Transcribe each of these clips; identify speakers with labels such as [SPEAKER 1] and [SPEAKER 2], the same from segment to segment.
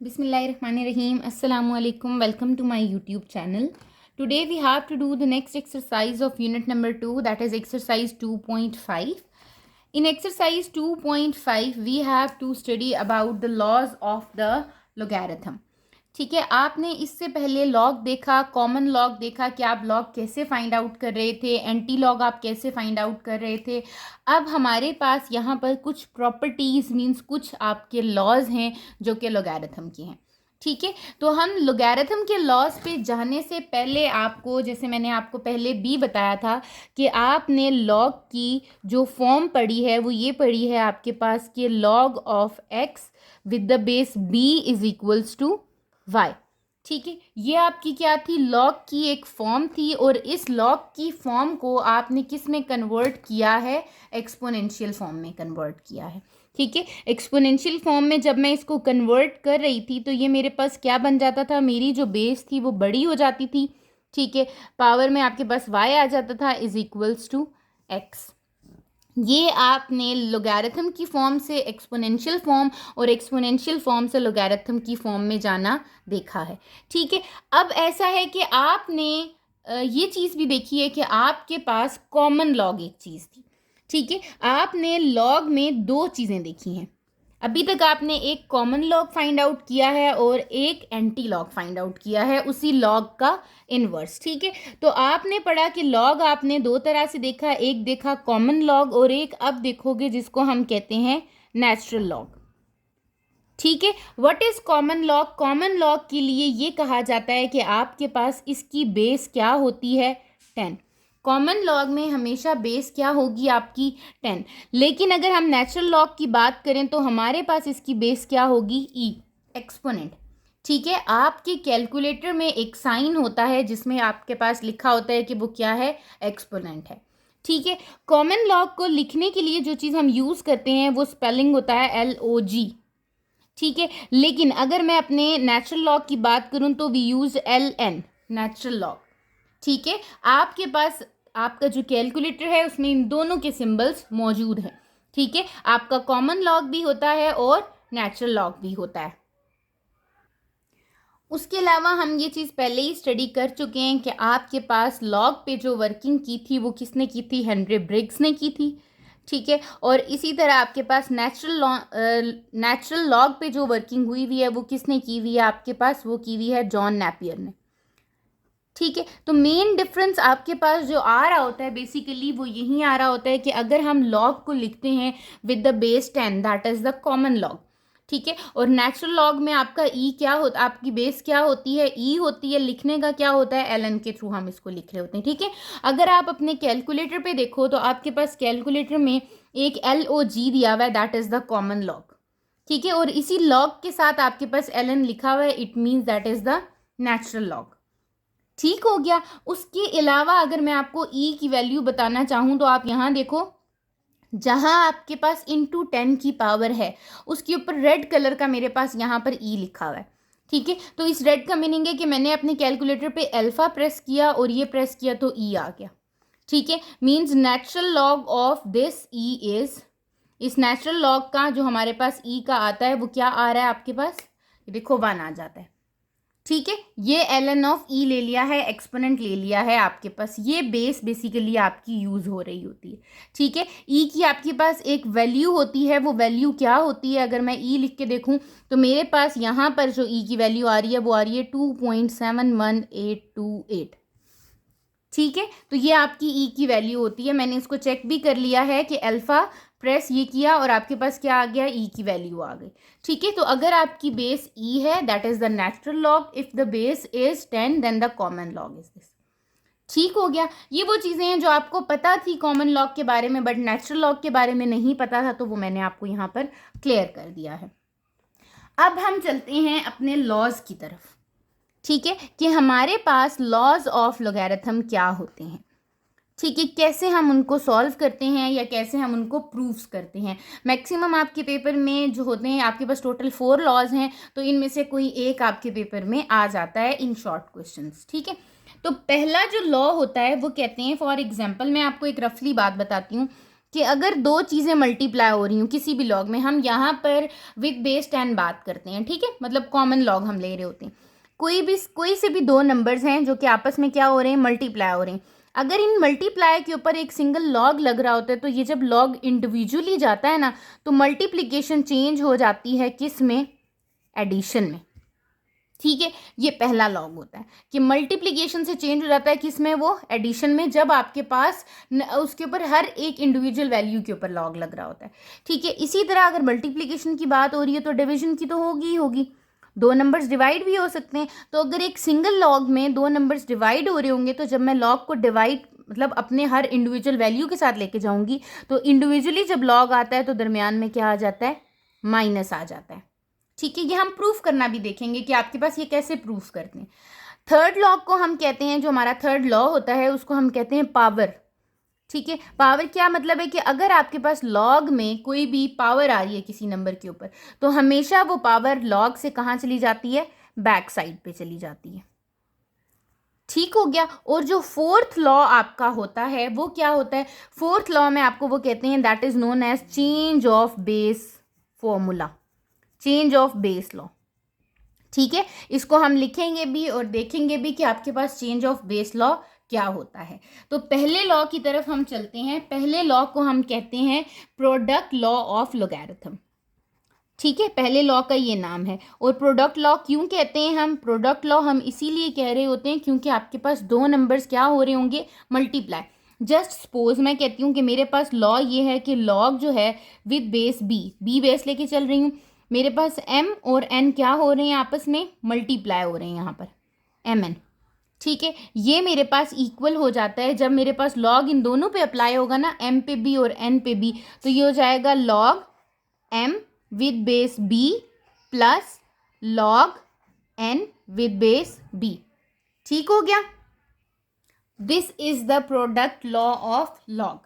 [SPEAKER 1] Bismillahirrahmanirrahim. Assalamu alaikum. Welcome to my YouTube channel. Today we have to do the next exercise of unit number 2, that is exercise 2.5. In exercise 2.5 we have to study about the laws of the logarithm. ठीक है, आपने इससे पहले log देखा, common log देखा कि आप log कैसे फाइंड आउट कर रहे थे, एंटी लॉग आप कैसे फाइंड आउट कर रहे थे। अब हमारे पास यहाँ पर कुछ प्रॉपर्टीज़ मींस कुछ आपके लॉज हैं जो कि लोगैरिथम के हैं। ठीक है, तो हम लोगैरिथम के लॉज पे जाने से पहले आपको, जैसे मैंने आपको पहले भी बताया था कि आपने लॉग की जो फॉर्म पढ़ी है वो ये पढ़ी है आपके पास कि log of x with the base b is equals to y. ठीक है, ये आपकी क्या थी, लॉग की एक फॉर्म थी, और इस लॉग की फॉर्म को आपने किस में कन्वर्ट किया है, एक्सपोनेंशियल फॉर्म में कन्वर्ट किया है। ठीक है, एक्सपोनेंशियल फॉर्म में जब मैं इसको कन्वर्ट कर रही थी तो ये मेरे पास क्या बन जाता था, मेरी जो बेस थी वो बड़ी हो जाती थी। ठीक है, पावर में आपके पास y आ जाता था इज इक्वल्स टू x। ये आपने लोगैरिथम की फॉर्म से एक्सपोनेंशियल फॉर्म और एक्सपोनेंशियल फॉर्म से लोगैरिथम की फॉर्म में जाना देखा है। ठीक है, अब ऐसा है कि आपने ये चीज़ भी देखी है कि आपके पास कॉमन लॉग एक चीज़ थी। ठीक है, आपने लॉग में दो चीज़ें देखी हैं। अभी तक आपने एक कॉमन लॉग फाइंड आउट किया है और एक एंटी लॉग फाइंड आउट किया है उसी लॉग का इनवर्स। ठीक है, तो आपने पढ़ा कि लॉग आपने दो तरह से देखा, एक देखा कॉमन लॉग और एक अब देखोगे जिसको हम कहते हैं नेचुरल लॉग। ठीक है, what is common log? Common log के लिए ये कहा जाता है कि आपके पास इसकी बेस क्या होती है, 10। कॉमन लॉग में हमेशा बेस क्या होगी आपकी, 10। लेकिन अगर हम नेचुरल लॉग की बात करें तो हमारे पास इसकी बेस क्या होगी, ई, एक्सपोनेंट। ठीक है, आपके कैलकुलेटर में एक साइन होता है जिसमें आपके पास लिखा होता है कि वो क्या है, एक्सपोनेंट है। ठीक है, कॉमन लॉग को लिखने के लिए जो चीज़ हम यूज़ करते हैं वो स्पेलिंग होता है LOG। ठीक है, लेकिन अगर मैं अपने नेचुरल लॉग की बात करूं तो we use LN, natural log. ठीक है, आपके पास आपका जो कैलकुलेटर है उसमें इन दोनों के सिंबल्स मौजूद हैं। ठीक है, आपका कॉमन लॉग भी होता है और नेचुरल लॉग भी होता है। उसके अलावा हम ये चीज़ पहले ही स्टडी कर चुके हैं कि आपके पास लॉग पे जो वर्किंग की थी वो किसने की थी, हेनरी ब्रिग्स ने की थी। ठीक है, और इसी तरह आपके पास नेचुरल लॉग पे जो वर्किंग हुई हुई है वो किसने की हुई है आपके पास, वो की हुई है जॉन नेपियर ने। ठीक है, तो मेन डिफरेंस आपके पास जो आ रहा होता है बेसिकली वो यही आ रहा होता है कि अगर हम लॉग को लिखते हैं with the base 10 that is the common log. ठीक है, और नेचुरल लॉग में आपका ई क्या होता, आपकी बेस क्या होती है, ई होती है। लिखने का क्या होता है, LN के थ्रू हम इसको लिख रहे होते हैं। ठीक है, अगर आप अपने कैलकुलेटर पे देखो तो आपके पास कैलकुलेटर में एक LOG दिया हुआ है, that is the common log. ठीक है, और इसी लॉग के साथ आपके पास LN लिखा हुआ है, it means that is the natural log. ठीक हो गया। उसके अलावा अगर मैं आपको ई की वैल्यू बताना चाहूँ तो आप यहाँ देखो, जहाँ आपके पास इंटू 10 की पावर है उसके ऊपर रेड कलर का मेरे पास यहाँ पर ई लिखा हुआ है। ठीक है, तो इस रेड का मीनिंग है कि मैंने अपने कैलकुलेटर पे अल्फा प्रेस किया और ये प्रेस किया तो ई आ गया। ठीक है, means natural log of this E is, इस नेचुरल लॉग का जो हमारे पास ई का आता है वो क्या आ रहा है आपके पास, देखो 1 आ जाता है। ठीक है, ये LN ऑफ ई ले लिया है, एक्सपोनेंट ले लिया है आपके पास, ये बेस बेसिकली आपकी यूज हो रही होती है। ठीक है, ई की आपके पास एक वैल्यू होती है, वो वैल्यू क्या होती है, अगर मैं ई लिख के देखूं तो मेरे पास यहाँ पर जो ई की वैल्यू आ रही है वो आ रही है 2.71828। ठीक है, तो ये आपकी ई की वैल्यू होती है। मैंने इसको चेक भी कर लिया है कि अल्फा प्रेस ये किया और आपके पास क्या आ गया, ई की वैल्यू आ गई। ठीक है, तो अगर आपकी बेस ई है that is the natural log, if the base is 10 then the common log is this. ठीक हो गया, ये वो चीज़ें हैं जो आपको पता थी कॉमन लॉग के बारे में बट नेचुरल लॉग के बारे में नहीं पता था, तो वो मैंने आपको यहाँ पर क्लियर कर दिया है। अब हम चलते हैं अपने लॉज की तरफ। ठीक है, कि हमारे पास लॉज ऑफ लोगैरिथम क्या होते हैं। ठीक है, कैसे हम उनको सॉल्व करते हैं या कैसे हम उनको प्रूव्स करते हैं। मैक्सिमम आपके पेपर में जो होते हैं, आपके पास टोटल 4 लॉज हैं, तो इनमें से कोई एक आपके पेपर में आ जाता है इन शॉर्ट क्वेश्चंस। ठीक है, तो पहला जो लॉ होता है वो कहते हैं, फॉर एग्जांपल मैं आपको एक रफली बात बताती हूँ कि अगर दो चीज़ें मल्टीप्लाई हो रही हूँ किसी भी लॉग में, हम यहाँ पर विद बेस 10 बात करते हैं, ठीक है, मतलब कॉमन लॉग हम ले रहे होते हैं, कोई से भी दो नंबर्स हैं जो कि आपस में क्या हो रहे हैं, मल्टीप्लाई हो रहे हैं। अगर इन मल्टीप्लाई के ऊपर एक सिंगल लॉग लग रहा होता है तो ये जब लॉग इंडिविजुअली जाता है ना तो मल्टीप्लिकेशन चेंज हो जाती है किस में, एडिशन में, ठीक है। ये पहला लॉग होता है कि मल्टीप्लिकेशन से चेंज हो जाता है किसमें, वो एडिशन में, जब आपके पास उसके ऊपर हर एक इंडिविजुअल वैल्यू के ऊपर लॉग लग रहा होता है, ठीक है। इसी तरह अगर मल्टीप्लिकेशन की बात हो रही है तो डिवीजन की तो होगी ही होगी, दो नंबर्स डिवाइड भी हो सकते हैं। तो अगर एक सिंगल लॉग में दो नंबर्स डिवाइड हो रहे होंगे तो जब मैं लॉग को डिवाइड मतलब अपने हर इंडिविजुअल वैल्यू के साथ लेके जाऊंगी तो इंडिविजुअली जब लॉग आता है तो दरमियान में क्या आ जाता है, माइनस आ जाता है, ठीक है। ये हम प्रूफ करना भी देखेंगे कि आपके पास ये कैसे प्रूफ करते हैं। थर्ड लॉ को हम कहते हैं, जो हमारा थर्ड लॉ होता है उसको हम कहते हैं पावर, ठीक है। पावर क्या मतलब है कि अगर आपके पास लॉग में कोई भी पावर आ रही है किसी नंबर के ऊपर तो हमेशा वो पावर लॉग से कहाँ चली जाती है, बैक साइड पे चली जाती है, ठीक हो गया। और जो फोर्थ लॉ आपका होता है वो क्या होता है, फोर्थ लॉ में आपको वो कहते हैं that is known as change of base formula, change of base law, ठीक है। इसको हम लिखेंगे भी और देखेंगे भी कि आपके पास चेंज ऑफ बेस लॉ क्या होता है। तो पहले लॉ की तरफ हम चलते हैं। पहले लॉ को हम कहते हैं प्रोडक्ट लॉ ऑफ लोगैरिथम, ठीक है, पहले लॉ का ये नाम है। और प्रोडक्ट लॉ क्यों कहते हैं हम, प्रोडक्ट लॉ हम इसीलिए कह रहे होते हैं क्योंकि आपके पास दो नंबर्स क्या हो रहे होंगे, मल्टीप्लाई। जस्ट सपोज मैं कहती हूँ कि मेरे पास लॉ ये है कि लॉग जो है विद बेस बी बेस लेके चल रही हूँ, मेरे पास m और n क्या हो रहे हैं, आपस में मल्टीप्लाई हो रहे हैं यहाँ पर mn, ठीक है। ये मेरे पास इक्वल हो जाता है जब मेरे पास लॉग इन दोनों पे अप्लाई होगा ना, m पे भी और n पे भी, तो ये हो जाएगा log m with base b plus log n with base b, ठीक हो गया। This is the product law of log,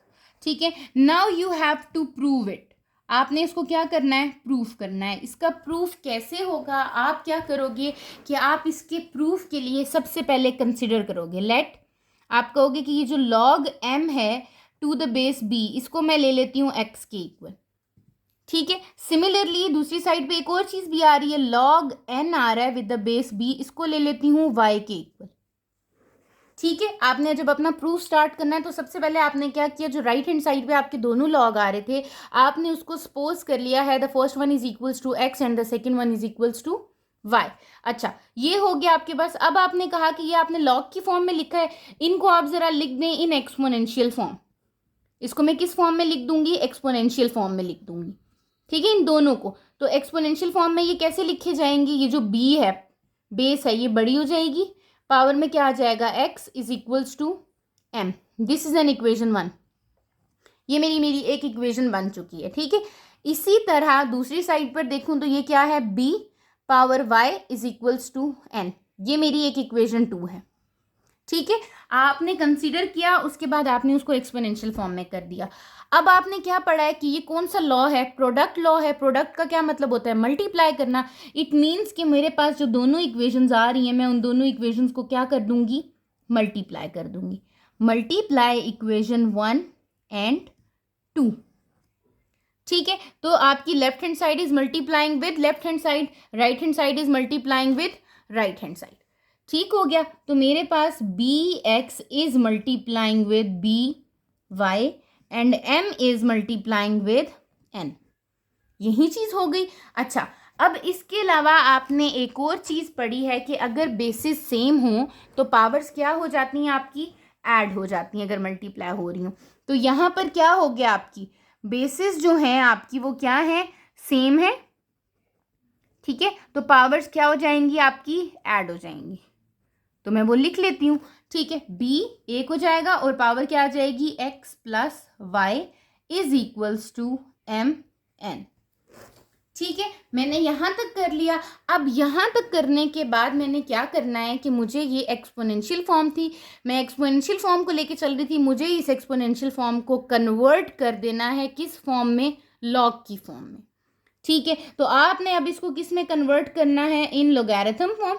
[SPEAKER 1] ठीक है। Now you have to prove it, आपने इसको क्या करना है, प्रूफ करना है। इसका प्रूफ कैसे होगा, आप क्या करोगे कि आप इसके प्रूफ के लिए सबसे पहले कंसिडर करोगे, लेट आप कहोगे कि ये जो लॉग m है टू द बेस b, इसको मैं ले लेती हूँ x के इक्वल, ठीक है। सिमिलरली दूसरी साइड पे एक और चीज भी आ रही है, लॉग n आ रहा है विद द बेस b, इसको ले लेती हूँ y के इक्वल, ठीक है। आपने जब अपना प्रूफ स्टार्ट करना है तो सबसे पहले आपने क्या किया, जो राइट हैंड साइड पे आपके दोनों लॉग आ रहे थे आपने उसको सपोज कर लिया है the first one is equals to x and the second one is equals to y। अच्छा, ये हो गया आपके पास। अब आपने कहा कि ये आपने लॉग की फॉर्म में लिखा है, इनको आप जरा लिख दें इन एक्सपोनेंशियल फॉर्म। इसको मैं किस फॉर्म में लिख दूंगी, एक्सपोनेंशियल फॉर्म में लिख दूंगी, ठीक है, इन दोनों को। तो एक्सपोनेंशियल फॉर्म में ये कैसे लिखे जाएंगे, ये जो b है बेस है ये बड़ी हो जाएगी, पावर में क्या आ जाएगा, x is equals to m, this is an equation 1, ये मेरी एक इक्वेशन बन चुकी है, ठीक है। इसी तरह दूसरी साइड पर देखूं तो ये क्या है, b power y is equals to n, ये मेरी एक इक्वेशन 2 है, ठीक है। आपने कंसीडर किया, उसके बाद आपने उसको एक्सपोनेंशियल फॉर्म में कर दिया। अब आपने क्या पढ़ा है कि ये कौन सा लॉ है, प्रोडक्ट लॉ है। प्रोडक्ट का क्या मतलब होता है, मल्टीप्लाई करना। इट मीन्स कि मेरे पास जो दोनों इक्वेशंस आ रही हैं मैं उन दोनों इक्वेशंस को क्या कर दूंगी, मल्टीप्लाई कर दूंगी। मल्टीप्लाई इक्वेशन 1 एंड 2, ठीक है। तो आपकी left hand side is multiplying with left hand side, right hand side is multiplying with right hand side, ठीक हो गया। तो मेरे पास bx is multiplying with by and m is multiplying with n, यही चीज हो गई। अच्छा, अब इसके अलावा आपने एक और चीज पढ़ी है कि अगर बेसिस सेम हो तो पावर्स क्या हो जाती हैं, आपकी ऐड हो जाती हैं अगर मल्टीप्लाई हो रही हो। तो यहाँ पर क्या हो गया, आपकी बेसिस जो है आपकी वो क्या है, सेम है, ठीक है। तो पावर्स क्या हो जाएंगी, आपकी ऐड हो जाएंगी। तो मैं वो लिख लेती हूँ, ठीक है। b एक हो जाएगा और पावर क्या आ जाएगी, x plus y is equals to m n, ठीक है। मैंने यहाँ तक कर लिया। अब यहाँ तक करने के बाद मैंने क्या करना है कि मुझे ये एक्सपोनेंशियल फॉर्म थी, मैं एक्सपोनेंशियल फॉर्म को लेके चल रही थी, मुझे इस एक्सपोनेंशियल फॉर्म को कन्वर्ट कर देना है किस फॉर्म में, लॉग की फॉर्म में, ठीक है। तो आपने अब इसको किस में कन्वर्ट करना है, इन लोगैरिथम फॉर्म।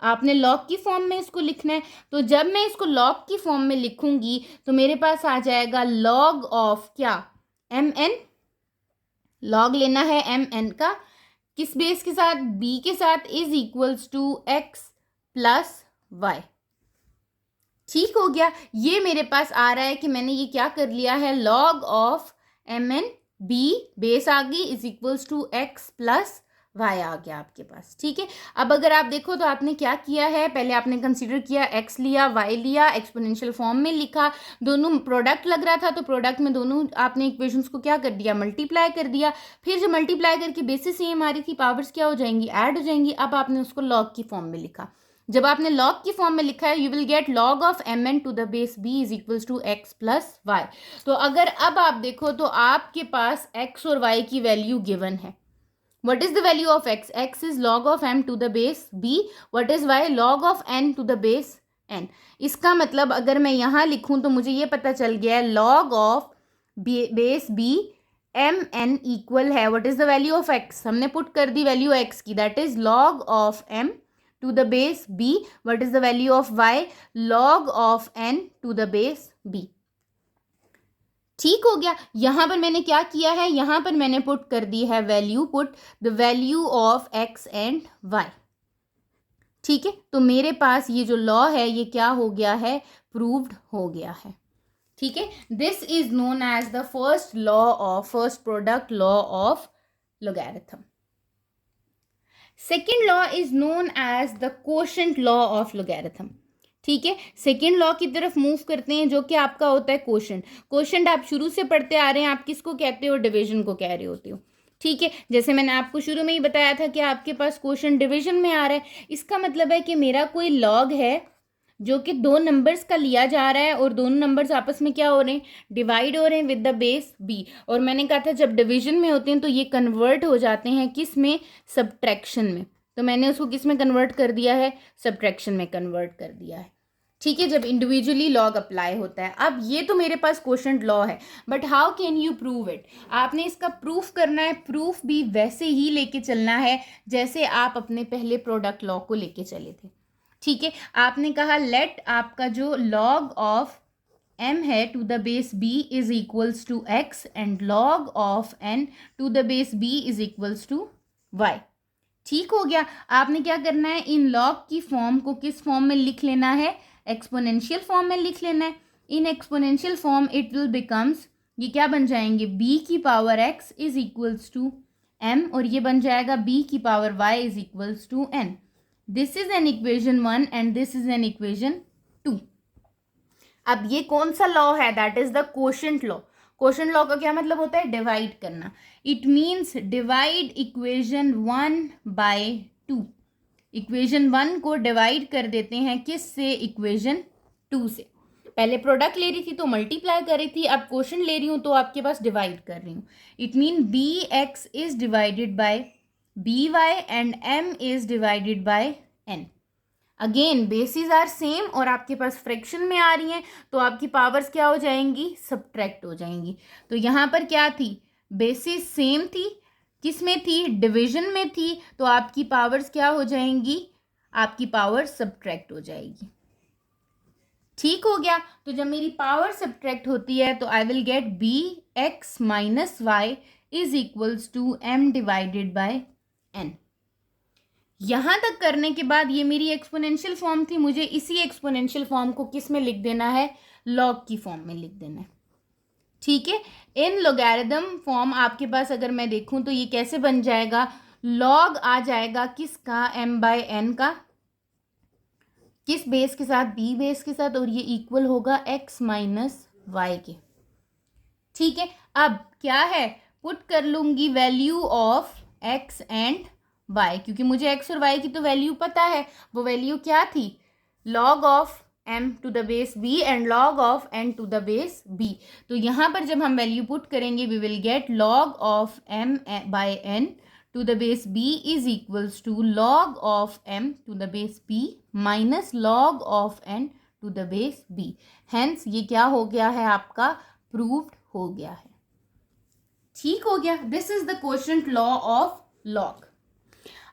[SPEAKER 1] आपने लॉग की फॉर्म में इसको लिखना है। तो जब मैं इसको लॉग की फॉर्म में लिखूंगी तो मेरे पास आ जाएगा लॉग ऑफ क्या, एम एन, लॉग लेना है एम एन का, किस बेस के साथ, बी के साथ, is equals to x plus y. ठीक हो गया। ये मेरे पास आ रहा है कि मैंने ये क्या कर लिया है, log of M N B base आ गई is equals to x plus Y आ गया आपके पास। ठीक है, अब अगर आप देखो तो आपने क्या किया है, पहले आपने कंसीडर किया एक्स लिया, वाई लिया, एक्सपोनेंशियल फॉर्म में लिखा, दोनों प्रोडक्ट लग रहा था तो प्रोडक्ट में दोनों आपने इक्वेशंस को क्या कर दिया, मल्टीप्लाई कर दिया। फिर जब मल्टीप्लाई करके बेसिस सेम आ रही थी, पावर्स क्या हो जाएंगी, ऐड हो जाएंगी। अब आपने उसको लॉग की फॉर्म में लिखा। जब आपने लॉग की फॉर्म में लिखा है, you will get log of M n to the base b is equals to x plus y. तो अगर अब आप देखो तो आपके पास एक्स और वाई की वैल्यू गिवन है। What is the value of x? X is log of m to the base b. What is y? Log of n to the base n. इसका मतलब अगर मैं यहाँ लिखूँ तो मुझे ये पता चल गया है log of base b m n equal है, what is the value of x? हमने पुट कर दी वैल्यू x की, that is log of m to the base b. What is the value of y? Log of n to the base b. ठीक हो गया। यहां पर मैंने क्या किया है, यहां पर मैंने पुट कर दी है value, put the value of x and y. ठीक है, तो मेरे पास ये जो लॉ है ये क्या हो गया है, प्रूव्ड हो गया है। ठीक है, this is known as the first law of first product law of logarithm. Second law is known as the quotient law of logarithm. ठीक है, सेकेंड लॉ की तरफ मूव करते हैं जो कि आपका होता है कोशेंट। कोशेंट आप शुरू से पढ़ते आ रहे हैं, आप किसको कहते हो, डिवीजन को कह रहे होते हो। ठीक है, जैसे मैंने आपको शुरू में ही बताया था कि आपके पास कोशेंट डिवीजन में आ रहा है। इसका मतलब है कि मेरा कोई लॉग है जो कि दो नंबर्स का लिया जा रहा है और दोनों नंबर्स आपस में क्या हो रहे हैं, डिवाइड हो रहे हैं विद द बेस बी। और मैंने कहा था जब डिवीजन में होते हैं तो ये कन्वर्ट हो जाते हैं किस में, सब्ट्रैक्शन में। तो मैंने उसको किस में कन्वर्ट कर दिया है, सब्ट्रैक्शन में कन्वर्ट कर दिया है। ठीक है, जब इंडिविजुअली लॉग अप्लाई होता है। अब ये तो मेरे पास कोशेंट लॉ है, but how can you prove it? आपने इसका प्रूफ करना है। प्रूफ भी वैसे ही लेके चलना है जैसे आप अपने पहले प्रोडक्ट लॉ को लेके चले थे। ठीक है, आपने कहा लेट आपका जो लॉग ऑफ m है to the base b is equals to x and log of n to the base b is equals to y। ठीक हो गया। आपने क्या करना है, इन लॉग की फॉर्म को किस फॉर्म में लिख लेना है, एक्सपोनेंशियल फॉर्म में लिख लेना है। In exponential form it will becomes, ये क्या बन जाएंगे, b की power x is equals to m और ये बन जाएगा b की power y is equals to n। This is an equation 1 and this is an equation 2। अब ये कौन सा लॉ है, that is the quotient law. Quotient law का क्या मतलब होता है, डिवाइड करना। It means divide equation 1 bye 2। Equation 1 को डिवाइड कर देते हैं किस से, इक्वेशन 2 से। पहले प्रोडक्ट ले रही थी तो मल्टीप्लाई कर रही थी, अब कोशेंट ले रही हूँ तो आपके पास डिवाइड कर रही हूँ। It mean b x is divided by b y and m is divided by n. Again basis are same और आपके पास फ्रैक्शन में आ रही हैं तो आपकी पावर्स क्या हो जाएंगी, सब्ट्रैक्ट हो जाएंगी। तो यहाँ पर क्या थी, बेसिस सेम थी, किस में थी, डिवीजन में थी, तो आपकी पावर्स क्या हो जाएंगी, आपकी पावर सब्ट्रैक्ट हो जाएगी। ठीक हो गया। तो जब मेरी पावर सब्ट्रैक्ट होती है तो I will get b x minus y is equals to m divided by n. यहाँ तक करने के बाद ये मेरी एक्सपोनेंशियल फॉर्म थी, मुझे इसी एक्सपोनेंशियल फॉर्म को किस में लिख देना है, लॉग की फॉर्म में लिख देना है। ठीक है, इन लोगैरिथम फॉर्म आपके पास अगर मैं देखूं तो ये कैसे बन जाएगा, लॉग आ जाएगा किसका, m बाय n का, किस बेस के साथ, b बेस के साथ, और ये इक्वल होगा x माइनस वाई के। ठीक है, अब क्या है, पुट कर लूंगी value of x and y, क्योंकि मुझे x और y की तो वैल्यू पता है। वो वैल्यू क्या थी, log of m to the base b and log of n to the base b। तो यहाँ पर जब हम वैल्यू पुट करेंगे we will get log of m by n to the base b is equals to log of m to the base b minus log of n to the base b। Hence ये क्या हो गया है, आपका proved हो गया है। ठीक हो गया, this is the quotient law of log.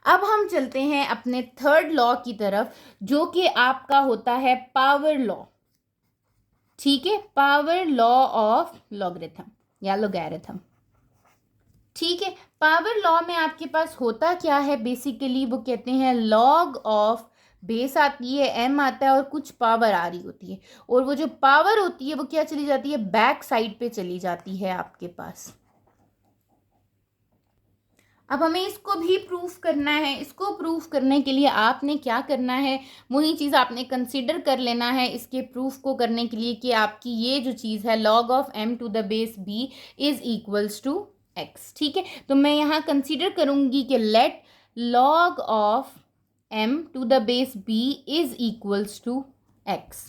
[SPEAKER 1] अब हम चलते हैं अपने थर्ड लॉ की तरफ जो कि आपका होता है पावर लॉ। ठीक है, पावर लॉ ऑफ लॉगरिथम। या लोगैरिथम। ठीक है, पावर लॉ में आपके पास होता क्या है बेसिकली, वो कहते हैं लॉग ऑफ बेस आती है, एम आता है और कुछ पावर आ रही होती है, और वो जो पावर होती है वो क्या चली जाती है, बैक साइड पे चली जाती है आपके पास। अब हमें इसको भी प्रूफ करना है। इसको प्रूफ करने के लिए आपने क्या करना है, वही चीज़ आपने कंसिडर कर लेना है इसके प्रूफ को करने के लिए कि आपकी ये जो चीज़ है log of m to the base b is equals to x। ठीक है, तो मैं यहाँ कंसिडर करूँगी कि let log of m to the base b is equals to x।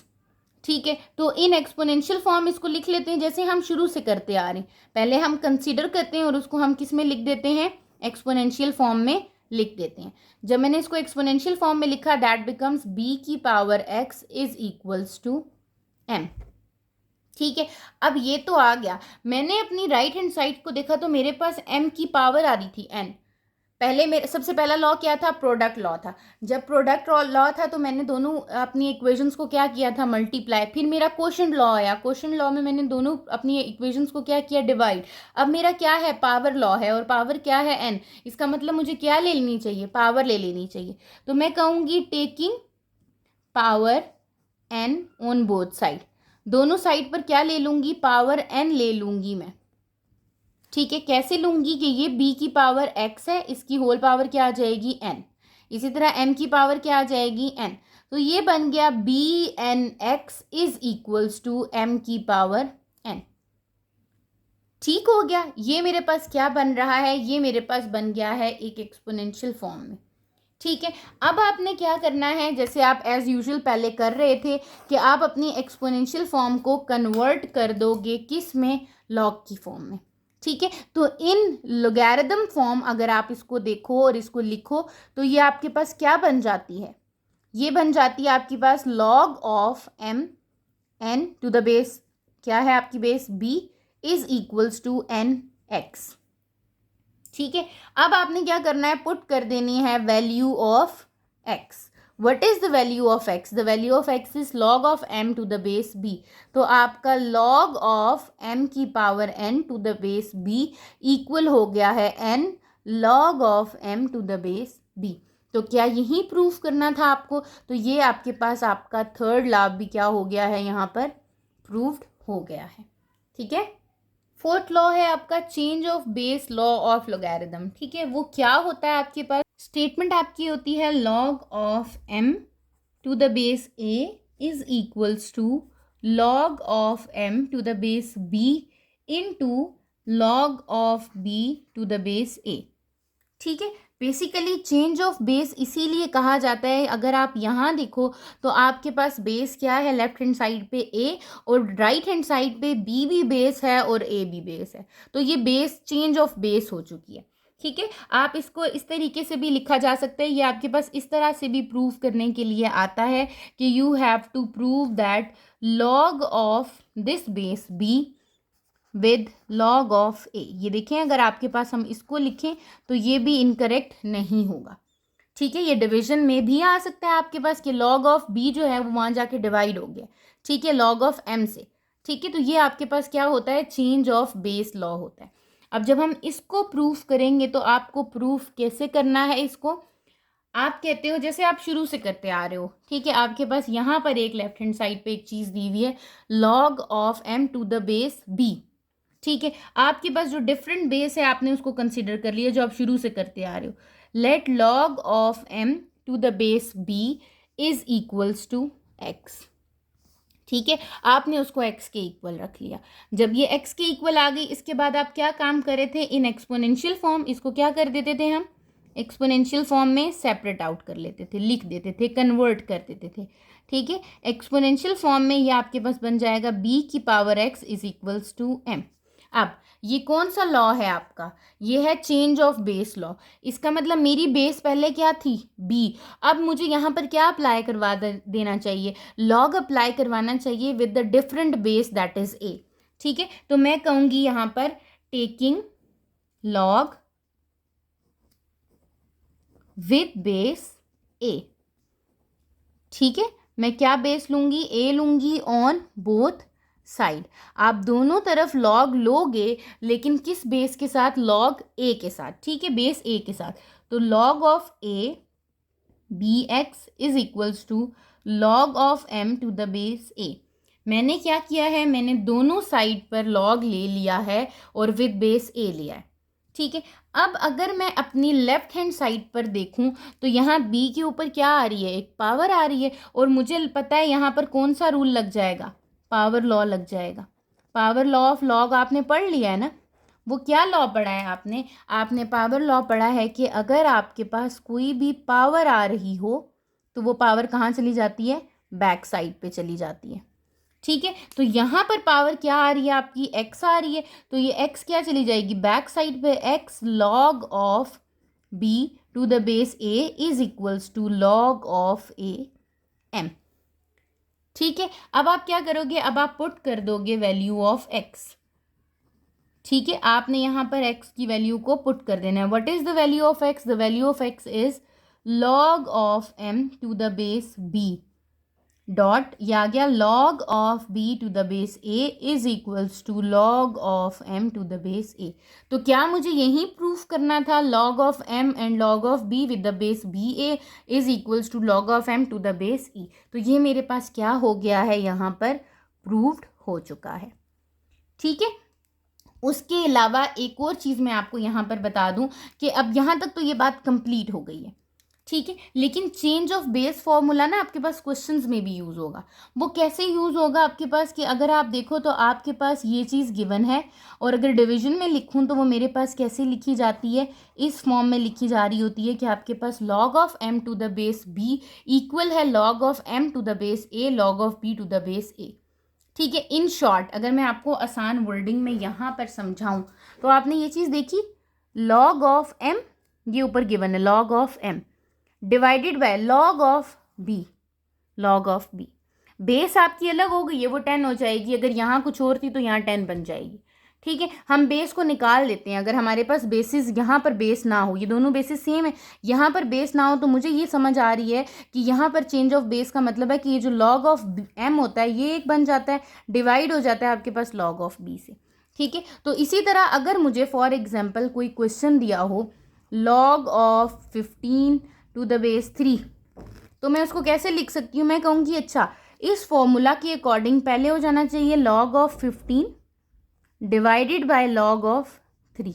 [SPEAKER 1] ठीक है, तो इन एक्सपोनेंशियल फॉर्म इसको लिख लेते हैं जैसे हम शुरू से करते आ रहे हैं। पहले हम कंसीडर करते हैं और उसको हम किस में लिख देते हैं, एक्सपोनेंशियल फॉर्म में लिख देते हैं। जब मैंने इसको एक्सपोनेंशियल फॉर्म में लिखा, दैट बिकम्स b की power x is equals to m। ठीक है, अब ये तो आ गया। मैंने अपनी राइट हैंड साइड को देखा तो मेरे पास m की पावर आ रही थी n। पहले मेरे सबसे पहला लॉ क्या था, प्रोडक्ट लॉ था। जब प्रोडक्ट लॉ था तो मैंने दोनों अपनी इक्वेशंस को क्या किया था, मल्टीप्लाई। फिर मेरा क्वोशंट लॉ आया, क्वोशंट लॉ में मैंने दोनों अपनी इक्वेशंस को क्या किया, डिवाइड। अब मेरा क्या है, पावर लॉ है, और पावर क्या है, n। इसका मतलब मुझे क्या ले लेनी चाहिए, पावर ले लेनी चाहिए। तो मैं कहूँगी taking power n on both side, दोनों साइड पर क्या ले लूँगी, पावर n ले लूँगी मैं। ठीक है, कैसे लूंगी कि ये b की पावर x है, इसकी होल पावर क्या आ जाएगी, n। इसी तरह m की पावर क्या आ जाएगी, n। तो ये बन गया bnx is equals to m की पावर n। ठीक हो गया, ये मेरे पास क्या बन रहा है, ये मेरे पास बन गया है एक एक्सपोनेंशियल फॉर्म में। ठीक है, अब आपने क्या करना है, जैसे आप एज यूजुअल पहले कर रहे थे कि आप अपनी एक्सपोनेंशियल फॉर्म को कन्वर्ट कर दोगे किस में, लॉग की फॉर्म में। ठीक है, तो इन लोगैरिथम फॉर्म अगर आप इसको देखो और इसको लिखो तो ये आपके पास क्या बन जाती है, ये बन जाती है आपके पास log of m n to the base क्या है आपकी base b is equals to n x। ठीक है, अब आपने क्या करना है, पुट कर देनी है value of x। What is the value of x? The value of x is log of m to the base b। तो आपका log of m की power n to the base b equal हो गया है n log of m to the base b। तो क्या यही proof करना था आपको, तो ये आपके पास आपका थर्ड लॉ भी क्या हो गया है, यहाँ पर प्रूव्ड हो गया है। ठीक है, फोर्थ लॉ है आपका change of base law of logarithm. ठीक है, वो क्या होता है आपके पास, स्टेटमेंट आपकी होती है log of m to the base a is equals to log of m to the base b into log of b to the base a। ठीक है, बेसिकली चेंज ऑफ बेस इसीलिए कहा जाता है, अगर आप यहाँ देखो तो आपके पास बेस क्या है, लेफ्ट हैंड साइड पे a और राइट हैंड साइड पे b भी बेस है और a भी बेस है, तो ये बेस चेंज ऑफ बेस हो चुकी है। ठीक है, आप इसको इस तरीके से भी लिखा जा सकता है, ये आपके पास इस तरह से भी प्रूव करने के लिए आता है कि you have to prove that log of this base b with log of a। ये देखें, अगर आपके पास हम इसको लिखें तो ये भी इनकरेक्ट नहीं होगा। ठीक है, ये डिवीजन में भी आ सकता है आपके पास कि log ऑफ b जो है वो वहाँ जाके डिवाइड हो गया। ठीक है, log ऑफ m से। ठीक है, तो ये आपके पास क्या होता है, चेंज ऑफ बेस लॉ होता है। अब जब हम इसको प्रूफ करेंगे तो आपको प्रूफ कैसे करना है, इसको आप कहते हो जैसे आप शुरू से करते आ रहे हो। ठीक है, आपके पास यहाँ पर एक लेफ्ट हैंड साइड पे एक चीज़ दी हुई है log of m to the base b। ठीक है, आपके पास जो डिफरेंट बेस है आपने उसको कंसिडर कर लिया जो आप शुरू से करते आ रहे हो। Let log of m to the base b is equals to x। ठीक है, आपने उसको x के इक्वल रख लिया। जब ये x के इक्वल आ गई, इसके बाद आप क्या काम कर रहे थे, इन एक्सपोनेंशियल फॉर्म इसको क्या कर देते थे, हम एक्सपोनेंशियल फॉर्म में सेपरेट आउट कर लेते थे, लिख देते थे, कन्वर्ट कर देते थे। ठीक है, एक्सपोनेंशियल फॉर्म में ये आपके पास बन जाएगा b की power x is equals to m। अब ये कौन सा लॉ है आपका, ये है चेंज ऑफ बेस लॉ। इसका मतलब मेरी बेस पहले क्या थी, b। अब मुझे यहाँ पर क्या अप्लाई करवा देना चाहिए, log अप्लाई करवाना चाहिए with the different base that is a। ठीक है, तो मैं कहूँगी यहाँ पर taking log with base a। ठीक है, मैं क्या बेस लूँगी, a लूँगी ऑन बोथ साइड। आप दोनों तरफ लॉग लोगे, लेकिन किस बेस के साथ? लॉग ए के साथ, ठीक है, बेस ए के साथ। तो log of A B x is equals to log of M to the base A. मैंने क्या किया है, मैंने दोनों साइड पर लॉग ले लिया है और विद बेस ए लिया है, ठीक है। अब अगर मैं अपनी लेफ्ट हैंड साइड पर देखूं तो यहाँ बी के ऊपर क्या आ रही है? एक पावर आ रही है, और मुझे पता है यहाँ पर कौन सा रूल लग जाएगा? पावर लॉ लग जाएगा। पावर लॉ ऑफ लॉग आपने पढ़ लिया है ना? वो क्या लॉ पढ़ा है आपने? आपने पावर लॉ पढ़ा है कि अगर आपके पास कोई भी पावर आ रही हो तो वो पावर कहाँ चली जाती है? बैक साइड पे चली जाती है, ठीक है। तो यहाँ पर पावर क्या आ रही है आपकी? एक्स आ रही है, तो ये एक्स क्या चली जाएगी? बैक साइड पे। X log of B to the base a is equals to log of A M, ठीक है। अब आप क्या करोगे? अब आप पुट कर दोगे वैल्यू ऑफ एक्स, ठीक है। आपने यहाँ पर x की वैल्यू को पुट कर देना है। What is the value of x? The value of x is log of m to the base b dot, ये आ गया log of b to the base a is equals to log of m to the base a। तो क्या मुझे यही proof करना था? log of m and log of b with the base b a is equals to log of m to the base e। तो ये मेरे पास क्या हो गया है? यहाँ पर प्रूव्ड हो चुका है, ठीक है। उसके अलावा एक और चीज़ मैं आपको यहाँ पर बता दूँ कि अब यहाँ तक तो ये बात कंप्लीट हो गई है, ठीक है। लेकिन चेंज ऑफ बेस फॉर्मूला ना आपके पास क्वेश्चंस में भी यूज़ होगा। वो कैसे यूज़ होगा आपके पास? कि अगर आप देखो तो आपके पास ये चीज़ गिवन है, और अगर डिवीजन में लिखूँ तो वो मेरे पास कैसे लिखी जाती है? इस फॉर्म में लिखी जा रही होती है कि आपके पास log of M to the base B equal है log of M to the base A log of B to the base A, ठीक है। इन शॉर्ट अगर मैं आपको आसान वर्डिंग में यहाँ पर समझाऊँ तो आपने ये चीज़ देखी, लॉग ऑफ एम, ये ऊपर गिवन है log of m divided by log of b, log of b. Base आपकी अलग हो गई है, वो 10 हो जाएगी। अगर यहाँ कुछ और थी तो यहाँ 10 बन जाएगी, ठीक है। हम बेस को निकाल लेते हैं। अगर हमारे पास बेसिस यहाँ पर बेस ना हो, ये दोनों बेसिस सेम है, यहाँ पर बेस ना हो, तो मुझे ये समझ आ रही है कि यहाँ पर चेंज ऑफ बेस का मतलब है कि ये जो लॉग ऑफ एम होता है ये एक बन जाता है, डिवाइड हो जाता है आपके पास लॉग ऑफ बी से, ठीक है। तो इसी तरह अगर मुझे फॉर एग्जाम्पल कोई क्वेश्चन दिया हो log of 15 to the base 3, तो मैं उसको कैसे लिख सकती हूँ? मैं कहूँगी अच्छा इस फॉर्मूला के अकॉर्डिंग पहले हो जाना चाहिए log of 15 divided by log of 3,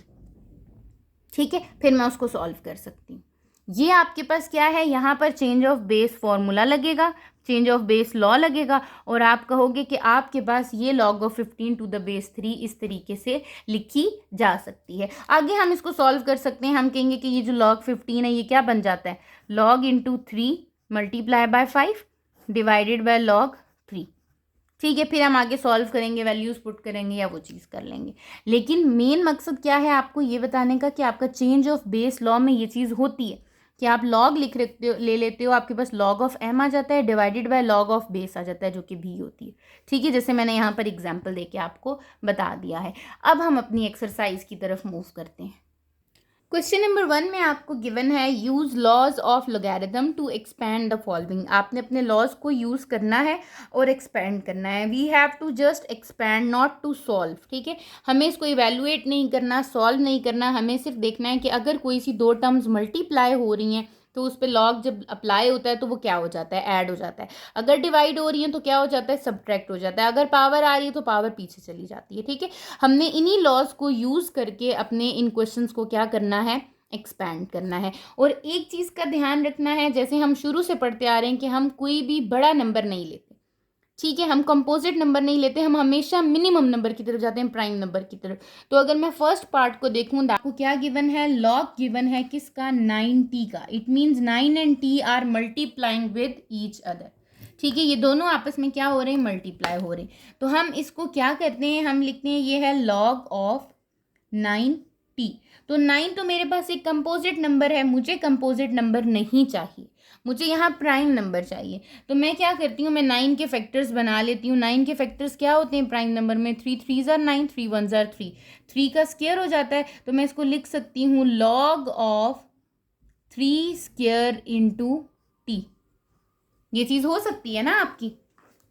[SPEAKER 1] ठीक है। फिर मैं उसको सॉल्व कर सकती हूँ। ये आपके पास क्या है? यहाँ पर चेंज ऑफ बेस फॉर्मूला लगेगा, चेंज ऑफ बेस लॉ लगेगा, और आप कहोगे कि आपके पास ये log of 15 to the base 3 इस तरीके से लिखी जा सकती है। आगे हम इसको सॉल्व कर सकते हैं। हम कहेंगे कि ये जो लॉग 15 है ये क्या बन जाता है? Log into 3 multiply by 5 divided by log 3, ठीक है। फिर हम आगे सॉल्व करेंगे, वैल्यूज पुट करेंगे या वो चीज़ कर लेंगे। लेकिन मेन मकसद क्या है आपको ये बताने का कि आपका चेंज ऑफ बेस लॉ में ये चीज़ होती है कि आप लॉग लिख लेते हो, ले लेते हो, आपके पास लॉग ऑफ एम आ जाता है divided by log of base आ जाता है जो कि भी होती है, ठीक है। जैसे मैंने यहाँ पर एग्जाम्पल देके आपको बता दिया है। अब हम अपनी एक्सरसाइज की तरफ मूव करते हैं। क्वेश्चन नंबर 1 में आपको गिवन है use laws of logarithm to expand the following. आपने अपने लॉज को यूज़ करना है और एक्सपैंड करना है। We have to just expand not to solve, ठीक है। हमें इसको इवेलुएट नहीं करना, सॉल्व नहीं करना, हमें सिर्फ देखना है कि अगर कोई सी दो टर्म्स मल्टीप्लाई हो रही हैं तो उस पर लॉग जब अप्लाई होता है तो वो क्या हो जाता है? ऐड हो जाता है। अगर डिवाइड हो रही है तो क्या हो जाता है? सब्ट्रैक्ट हो जाता है। अगर पावर आ रही है तो पावर पीछे चली जाती है, ठीक है। हमने इन्हीं लॉज को यूज़ करके अपने इन क्वेश्चंस को क्या करना है? एक्सपैंड करना है। और एक चीज़ का ध्यान रखना है, जैसे हम शुरू से पढ़ते आ रहे हैं कि हम कोई भी बड़ा नंबर नहीं लेते, ठीक है। हम कंपोजिट नंबर नहीं लेते, हम हमेशा मिनिमम नंबर की तरफ जाते हैं, प्राइम नंबर की तरफ। तो अगर मैं फर्स्ट पार्ट को देखूं, आपको क्या गिवन है? लॉग गिवन है किसका? 9t का। It means 9 and t are multiplying with each other, ठीक है। ये दोनों आपस में क्या हो रहे हैं? मल्टीप्लाई हो रहे हैं। तो हम इसको क्या करते हैं? हम लिखते हैं ये है लॉग ऑफ 9t। तो 9 तो मेरे पास एक कंपोजिट नंबर है, मुझे कंपोजिट नंबर नहीं चाहिए, मुझे यहाँ प्राइम नंबर चाहिए। तो मैं क्या करती हूँ? मैं 9 के फैक्टर्स बना लेती हूँ। 9 के फैक्टर्स क्या होते हैं प्राइम नंबर में? 3 3s are 9, 3 1s are 3, 3 का स्क्वायर हो जाता है। तो मैं इसको लिख सकती हूँ log of 3 square into T. ये चीज़ हो सकती है ना आपकी?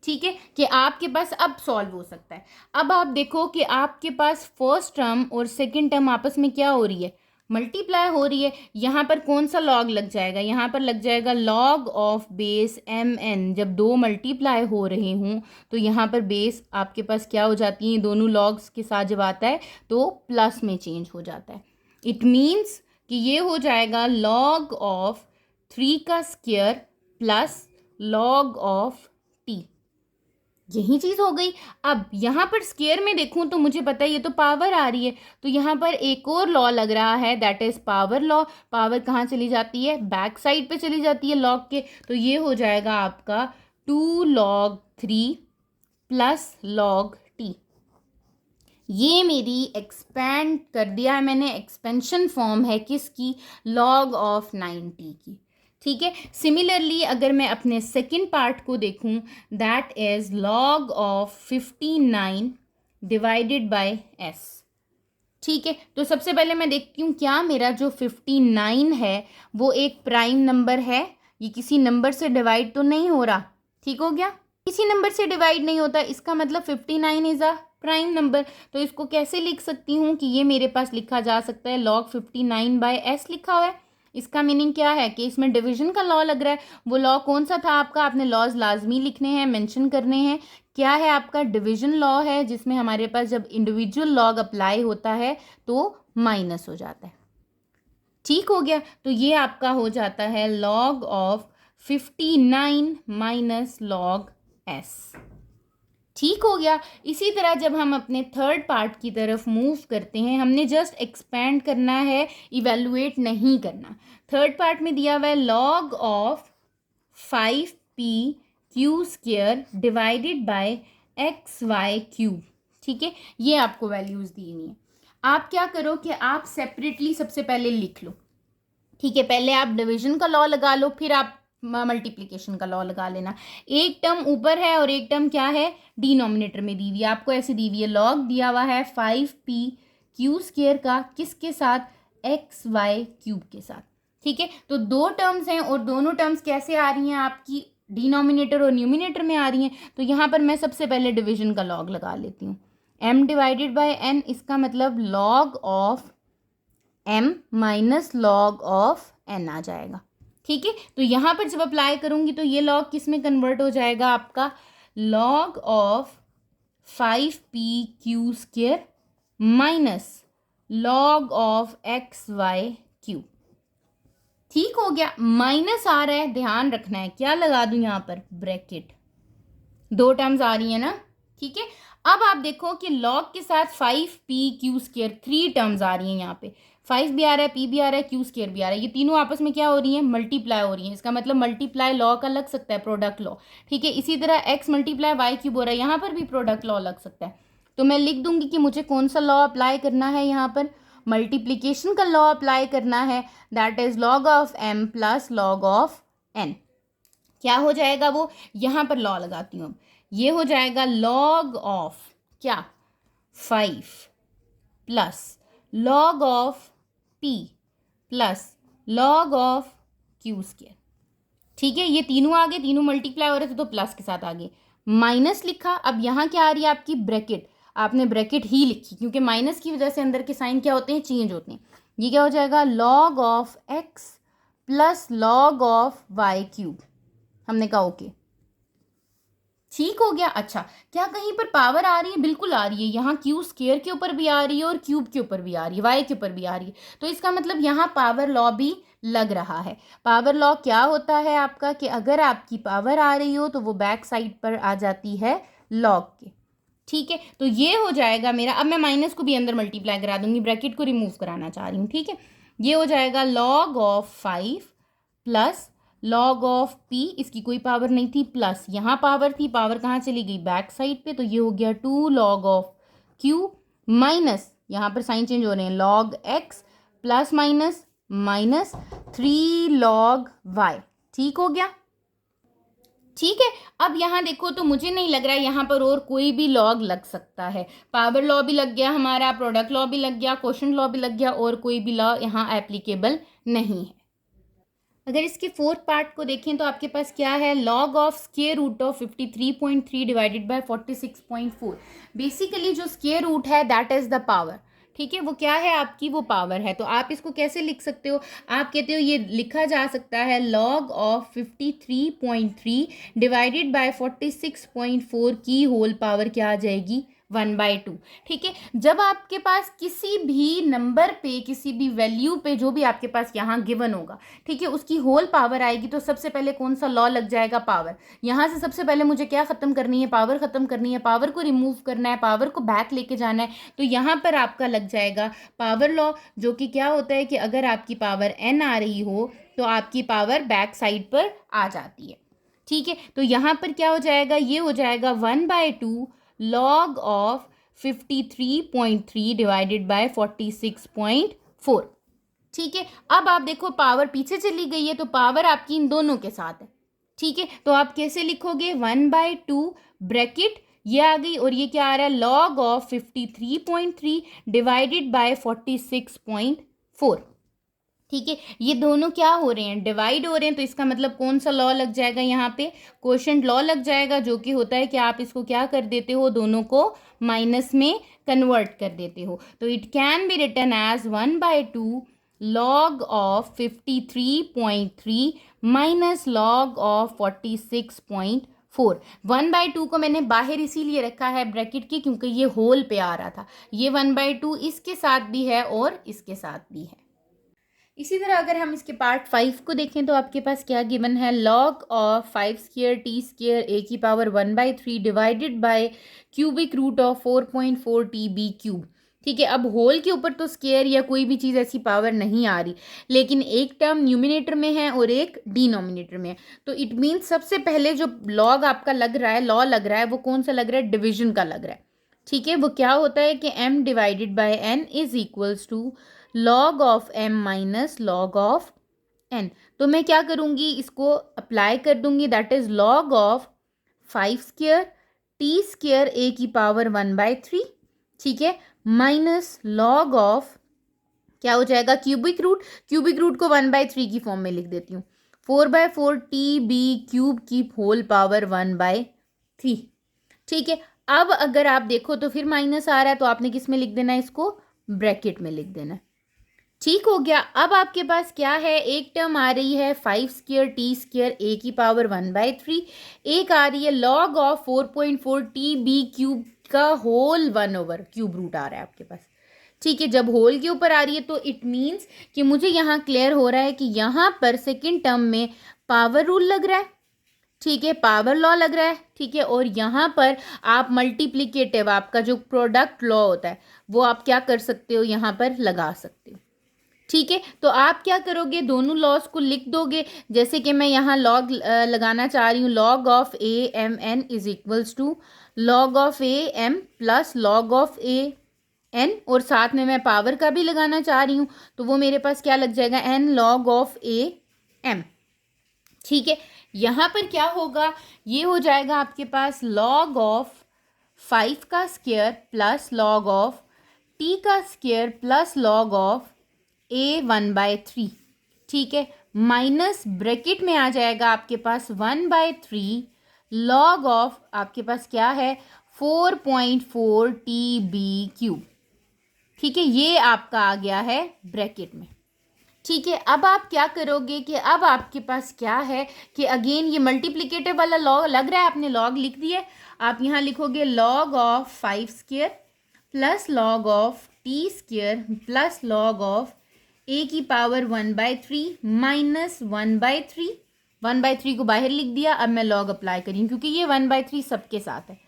[SPEAKER 1] ठीक है, कि आपके पास अब सॉल्व हो सकता है। अब आप देखो कि आपके पास फर्स्ट टर्म और सेकंड टर्म आपस में क्या हो रही है, मल्टीप्लाई हो रही है। यहाँ पर कौन सा लॉग लग जाएगा, यहाँ पर लग जाएगा log of base M N. जब दो मल्टीप्लाई हो रहे हों तो यहाँ पर बेस आपके पास क्या हो जाती है, दोनों लॉग्स के साथ जब आता है तो प्लस में चेंज हो जाता है। इट मीन्स कि ये हो जाएगा लॉग ऑफ 3 का square plus log of T. यही चीज हो गई। अब यहाँ पर स्क्वायर में देखूं तो मुझे पता है ये तो पावर आ रही है, तो यहाँ पर एक और लॉ लग रहा है, that is power law. Power कहाँ चली जाती है, बैक साइड पे चली जाती है लॉग के। तो ये हो जाएगा आपका 2 log 3 प्लस लॉग टी। ये मेरी एक्सपेंड कर दिया है मैंने, एक्सपेंशन फॉर्म है किसकी, log ऑफ 90 की। ठीक है, सिमिलरली अगर मैं अपने सेकंड पार्ट को देखूं, that is log of 59 divided by s। ठीक है, तो सबसे पहले मैं देखती हूँ क्या मेरा जो 59 है वो एक प्राइम नंबर है, ये किसी नंबर से डिवाइड तो नहीं हो रहा। ठीक हो गया, किसी नंबर से डिवाइड नहीं होता, इसका मतलब 59 इज अ प्राइम नंबर। तो इसको कैसे लिख सकती हूँ कि ये मेरे पास लिखा जा सकता है log 59 बाय s लिखा हुआ है। इसका मीनिंग क्या है कि इसमें डिवीजन का लॉ लग रहा है। वो लॉ कौन सा था आपका, आपने लॉज लाजमी लिखने हैं, मेंशन करने हैं। क्या है आपका, डिवीजन लॉ है, जिसमें हमारे पास जब इंडिविजुअल लॉग अप्लाई होता है तो माइनस हो जाता है। ठीक हो गया, तो ये आपका हो जाता है log of 59 minus log s। ठीक हो गया। इसी तरह जब हम अपने थर्ड पार्ट की तरफ मूव करते हैं, हमने जस्ट एक्सपेंड करना है, इवेलुएट नहीं करना। थर्ड पार्ट में दिया हुआ है log of 5p Q square divided by X Y cube. ठीक है, ये आपको वैल्यूज दी हुई है। आप क्या करो कि आप सेपरेटली सबसे पहले लिख लो। ठीक है, पहले आप डिवीजन का लॉ लगा लो, फिर आप मल्टीप्लिकेशन का लॉ लगा लेना। एक टर्म ऊपर है और एक टर्म क्या है, डिनोमिनेटर में दी हुई है। आपको ऐसे दी हुई है, लॉग दिया हुआ है 5p क्यू स्क्वायर का, किसके साथ, एक्स वाई क्यूब के साथ। ठीक है, तो दो टर्म्स हैं और दोनों टर्म्स कैसे आ रही हैं आपकी, डिनोमिनेटर और न्यूमिनेटर में आ रही हैं। तो यहाँ पर मैं सबसे पहले डिवीजन का लॉग लगा लेती हूँ। m डिवाइडेड बाय n, इसका मतलब log of m minus log of n आ जाएगा। ठीक है, तो यहाँ पर जब अप्लाई करूँगी तो ये लॉग किस में कन्वर्ट हो जाएगा आपका, log of 5p Q square minus log of X Y cube. ठीक हो गया, माइनस आ रहा है, ध्यान रखना है, क्या लगा दूं यहाँ पर, ब्रैकेट। दो टर्म्स आ रही है ना। ठीक है, अब आप देखो कि log के साथ 5p क्यू स्क्वायर, 3 टर्म्स आ रही हैं यहाँ पे, 5 भी आ रहा है, p भी आ रहा है, क्यू स्क्वायर भी आ रहा है। ये तीनों आपस में क्या हो रही हैं, मल्टीप्लाई हो रही हैं। इसका मतलब मल्टीप्लाई लॉ का लग सकता है, प्रोडक्ट लॉ। ठीक है, इसी तरह x मल्टीप्लाई वाई क्यूब हो रहा है, यहाँ पर भी प्रोडक्ट लॉ लग सकता है। तो मैं लिख दूंगी कि मुझे कौन सा लॉ अप्लाई करना है, यहाँ पर मल्टीप्लीकेशन का लॉ अप्लाई करना है, that is log of m plus log of n। क्या हो जाएगा वो, यहाँ पर लॉ लगाती हूँ। ये हो जाएगा log ऑफ क्या, 5 plus log of p plus log of Q square. ठीक है, ये तीनों आगे, तीनों मल्टीप्लाई हो रहे थे तो प्लस के साथ आगे माइनस लिखा। अब यहाँ क्या आ रही है आपकी, ब्रैकेट। आपने ब्रैकेट ही लिखी क्योंकि माइनस की वजह से अंदर के साइन क्या होते हैं, चेंज होते हैं। ये क्या हो जाएगा, log of x plus log of Y cube. हमने कहा ओके, ठीक हो गया। अच्छा, क्या कहीं पर पावर आ रही है, बिल्कुल आ रही है। यहाँ क्यू स्क्वायर के ऊपर भी आ रही है और क्यूब के ऊपर भी आ रही है, वाई के ऊपर भी आ रही है। तो इसका मतलब यहाँ पावर लॉ भी लग रहा है। पावर लॉ क्या होता है आपका, कि अगर आपकी पावर आ रही हो तो वो बैक साइड पर आ जाती है लॉग के। ठीक है, तो ये हो जाएगा मेरा। अब मैं माइनस को भी अंदर मल्टीप्लाई करा दूंगी, ब्रैकेट को रिमूव कराना चाह रही हूँ। ठीक है, ये हो जाएगा log of 5 plus log of p, इसकी कोई पावर नहीं थी, प्लस यहाँ पावर थी, पावर कहाँ चली गई, बैक साइड पे। तो ये हो गया 2 log ऑफ q माइनस, यहाँ पर साइन चेंज हो रहे हैं, log x plus minus minus 3 log y। ठीक हो गया। ठीक है, अब यहाँ देखो तो मुझे नहीं लग रहा है यहाँ पर और कोई भी लॉग लग सकता है। पावर लॉ भी लग गया हमारा, प्रोडक्ट लॉ भी लग गया, क्वोशंट लॉ भी लग गया, और कोई भी लॉ यहाँ एप्लीकेबल नहीं है। अगर इसके फोर्थ पार्ट को देखें तो आपके पास क्या है, log of square root of 53.3 divided by 46.4। Basically जो स्क्वायर रूट है दैट इज द पावर, ठीक है, वो क्या है आपकी, वो पावर है। तो आप इसको कैसे लिख सकते हो, आप कहते हो ये लिखा जा सकता है लॉग ऑफ 53.3 डिवाइडेड बाय 46.4 की होल पावर क्या आ जाएगी, 1/2। ठीक है, जब आपके पास किसी भी नंबर पे, किसी भी वैल्यू पे, जो भी आपके पास यहाँ गिवन होगा, ठीक है, उसकी होल पावर आएगी तो सबसे पहले कौन सा लॉ लग जाएगा, पावर। यहाँ से सबसे पहले मुझे क्या खत्म करनी है, पावर खत्म करनी है, पावर को रिमूव करना है, पावर को बैक लेके जाना है। तो यहाँ पर आपका लग जाएगा पावर लॉ, जो कि क्या होता है कि अगर आपकी पावर n आ रही हो तो आपकी पावर बैक साइड पर आ जाती है। ठीक है, तो यहाँ पर क्या हो जाएगा, ये हो जाएगा 1/2 लॉग ऑफ 53.3 डिवाइडेड बाय 46.4। ठीक है, अब आप देखो पावर पीछे चली गई है तो पावर आपकी इन दोनों के साथ है। ठीक है, तो आप कैसे लिखोगे, 1/2 ब्रैकेट ये आ गई और ये क्या आ रहा है, लॉग ऑफ 53.3 डिवाइडेड बाय 46.4। ठीक है, ये दोनों क्या हो रहे हैं, डिवाइड हो रहे हैं, तो इसका मतलब कौन सा लॉ लग जाएगा, यहाँ पे क्वोशंट लॉ लग जाएगा, जो कि होता है कि आप इसको क्या कर देते हो, दोनों को माइनस में कन्वर्ट कर देते हो। तो it can be written as 1/2 log of 53.3 minus log of 46.4। 1/2 को मैंने बाहर इसीलिए रखा है ब्रैकेट की क्योंकि ये होल पे आ रहा था। ये 1/2 इसके साथ भी है और इसके साथ भी है। इसी तरह अगर हम इसके पार्ट 5 को देखें तो आपके पास क्या गिवन है, log of 5 square T square A की power 1/3 divided by cubic root of 4.4 T B cube. ठीक है, अब होल के ऊपर तो स्क्वायर या कोई भी चीज़ ऐसी पावर नहीं आ रही, लेकिन एक टर्म न्यूमिनेटर में है और एक डिनोमिनेटर में है। तो इट मीन्स सबसे पहले जो लॉग आपका लग रहा है, लॉ लग रहा है, वो कौन सा लग रहा है, डिविजन का लग रहा है। ठीक है, वो क्या होता है कि m divided by n is equals to log of m minus log of n। तो मैं क्या करूँगी, इसको अप्लाई कर दूंगी, that is log of 5 square T square A की पावर 1/3, ठीक है, माइनस लॉग ऑफ क्या हो जाएगा, क्यूबिक रूट, क्यूबिक रूट को 1/3 की फॉर्म में लिख देती हूँ, 4/4 टी बी क्यूब की होल पावर 1/3। ठीक है, अब अगर आप देखो तो फिर माइनस आ रहा है तो आपने किस में लिख देना है, इसको ब्रैकेट में लिख देना है। ठीक हो गया। अब आपके पास क्या है, एक टर्म आ रही है 5 स्क्वायर टी स्क्वायर ए की पावर 1/3, एक आ रही है log of 4.4 T B cube का होल 1/क्यूब रूट आ रहा है आपके पास। ठीक है, जब होल के ऊपर आ रही है तो इट मीन्स कि मुझे यहाँ क्लियर हो रहा है कि यहाँ पर सेकेंड टर्म में पावर रूल लग रहा है। ठीक है, पावर लॉ लग रहा है। ठीक है, और यहाँ पर आप मल्टीप्लिकेटिव, आपका जो प्रोडक्ट लॉ होता है वो आप क्या कर सकते हो, यहाँ पर लगा सकते हो। ठीक है, तो आप क्या करोगे, दोनों लॉस को लिख दोगे, जैसे कि मैं यहाँ लॉग लगाना चाह रही हूँ, log of A M N is equals to log of A M plus log of A N, और साथ में मैं पावर का भी लगाना चाह रही हूँ तो वो मेरे पास क्या लग जाएगा, N log of A M. ठीक है, यहाँ पर क्या होगा, ये हो जाएगा आपके पास लॉग ऑफ 5 का square plus log of T का स्क्वायर प्लस लॉग ऑफ ए 1/3। ठीक है, माइनस ब्रैकेट में आ जाएगा आपके पास 1/3 लॉग ऑफ, आपके पास क्या है, 4.4 टी बी क्यूब। ठीक है, ये आपका आ गया है ब्रैकेट में। ठीक है, अब आप क्या करोगे कि अब आपके पास क्या है कि अगेन ये मल्टीप्लिकेटिव वाला लॉग लग रहा है, आपने लॉग लिख दिया है, आप यहाँ लिखोगे log of 5 square plus log of T square plus log of A की पावर 1/3 माइनस 1/3, 1/3 को बाहर लिख दिया। अब मैं लॉग अप्लाई करी क्योंकि ये 1/3 सबके साथ है,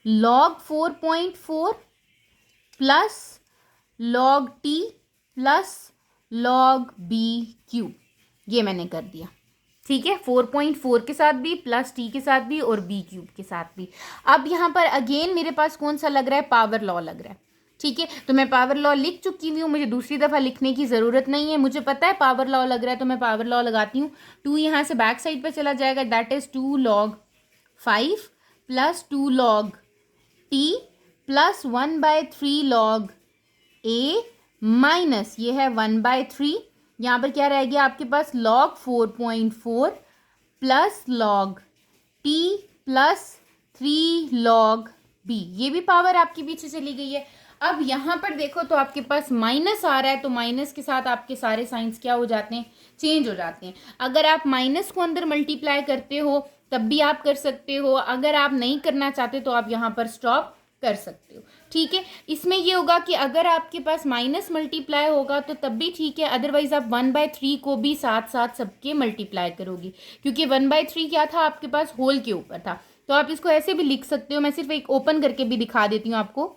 [SPEAKER 1] log 4.4 plus log T plus log B cube, ये मैंने कर दिया। ठीक है, 4.4 के साथ भी प्लस टी के साथ भी और बी क्यूब के साथ भी। अब यहाँ पर अगेन मेरे पास कौन सा लग रहा है, पावर लॉ लग रहा है। ठीक है, तो मैं पावर लॉ लिख चुकी हुई हूँ, मुझे दूसरी दफ़ा लिखने की ज़रूरत नहीं है, मुझे पता है पावर लॉ लग रहा है तो मैं पावर लॉ लगाती हूँ। 2 यहाँ से बैक साइड पर चला जाएगा, that is 2 log 5 plus 2 log T plus 1/3 log A minus ये है 1/3 यहाँ पर क्या रह गया आपके पास, log 4.4 plus log t plus 3 log b, ये भी पावर आपके पीछे चली गई है। अब यहाँ पर देखो तो आपके पास माइनस आ रहा है, तो माइनस के साथ आपके सारे साइंस क्या हो जाते हैं, चेंज हो जाते हैं। अगर आप माइनस को अंदर मल्टीप्लाई करते हो तब भी आप कर सकते हो, अगर आप नहीं करना चाहते तो आप यहाँ पर स्टॉप कर सकते हो। ठीक है, इसमें ये होगा कि अगर आपके पास माइनस मल्टीप्लाई होगा तो तब भी ठीक है, अदरवाइज आप 1/3 को भी साथ साथ सबके मल्टीप्लाई करोगे, क्योंकि 1/3 क्या था आपके पास, होल के ऊपर था। तो आप इसको ऐसे भी लिख सकते हो, मैं सिर्फ एक ओपन करके भी दिखा देती हूँ आपको।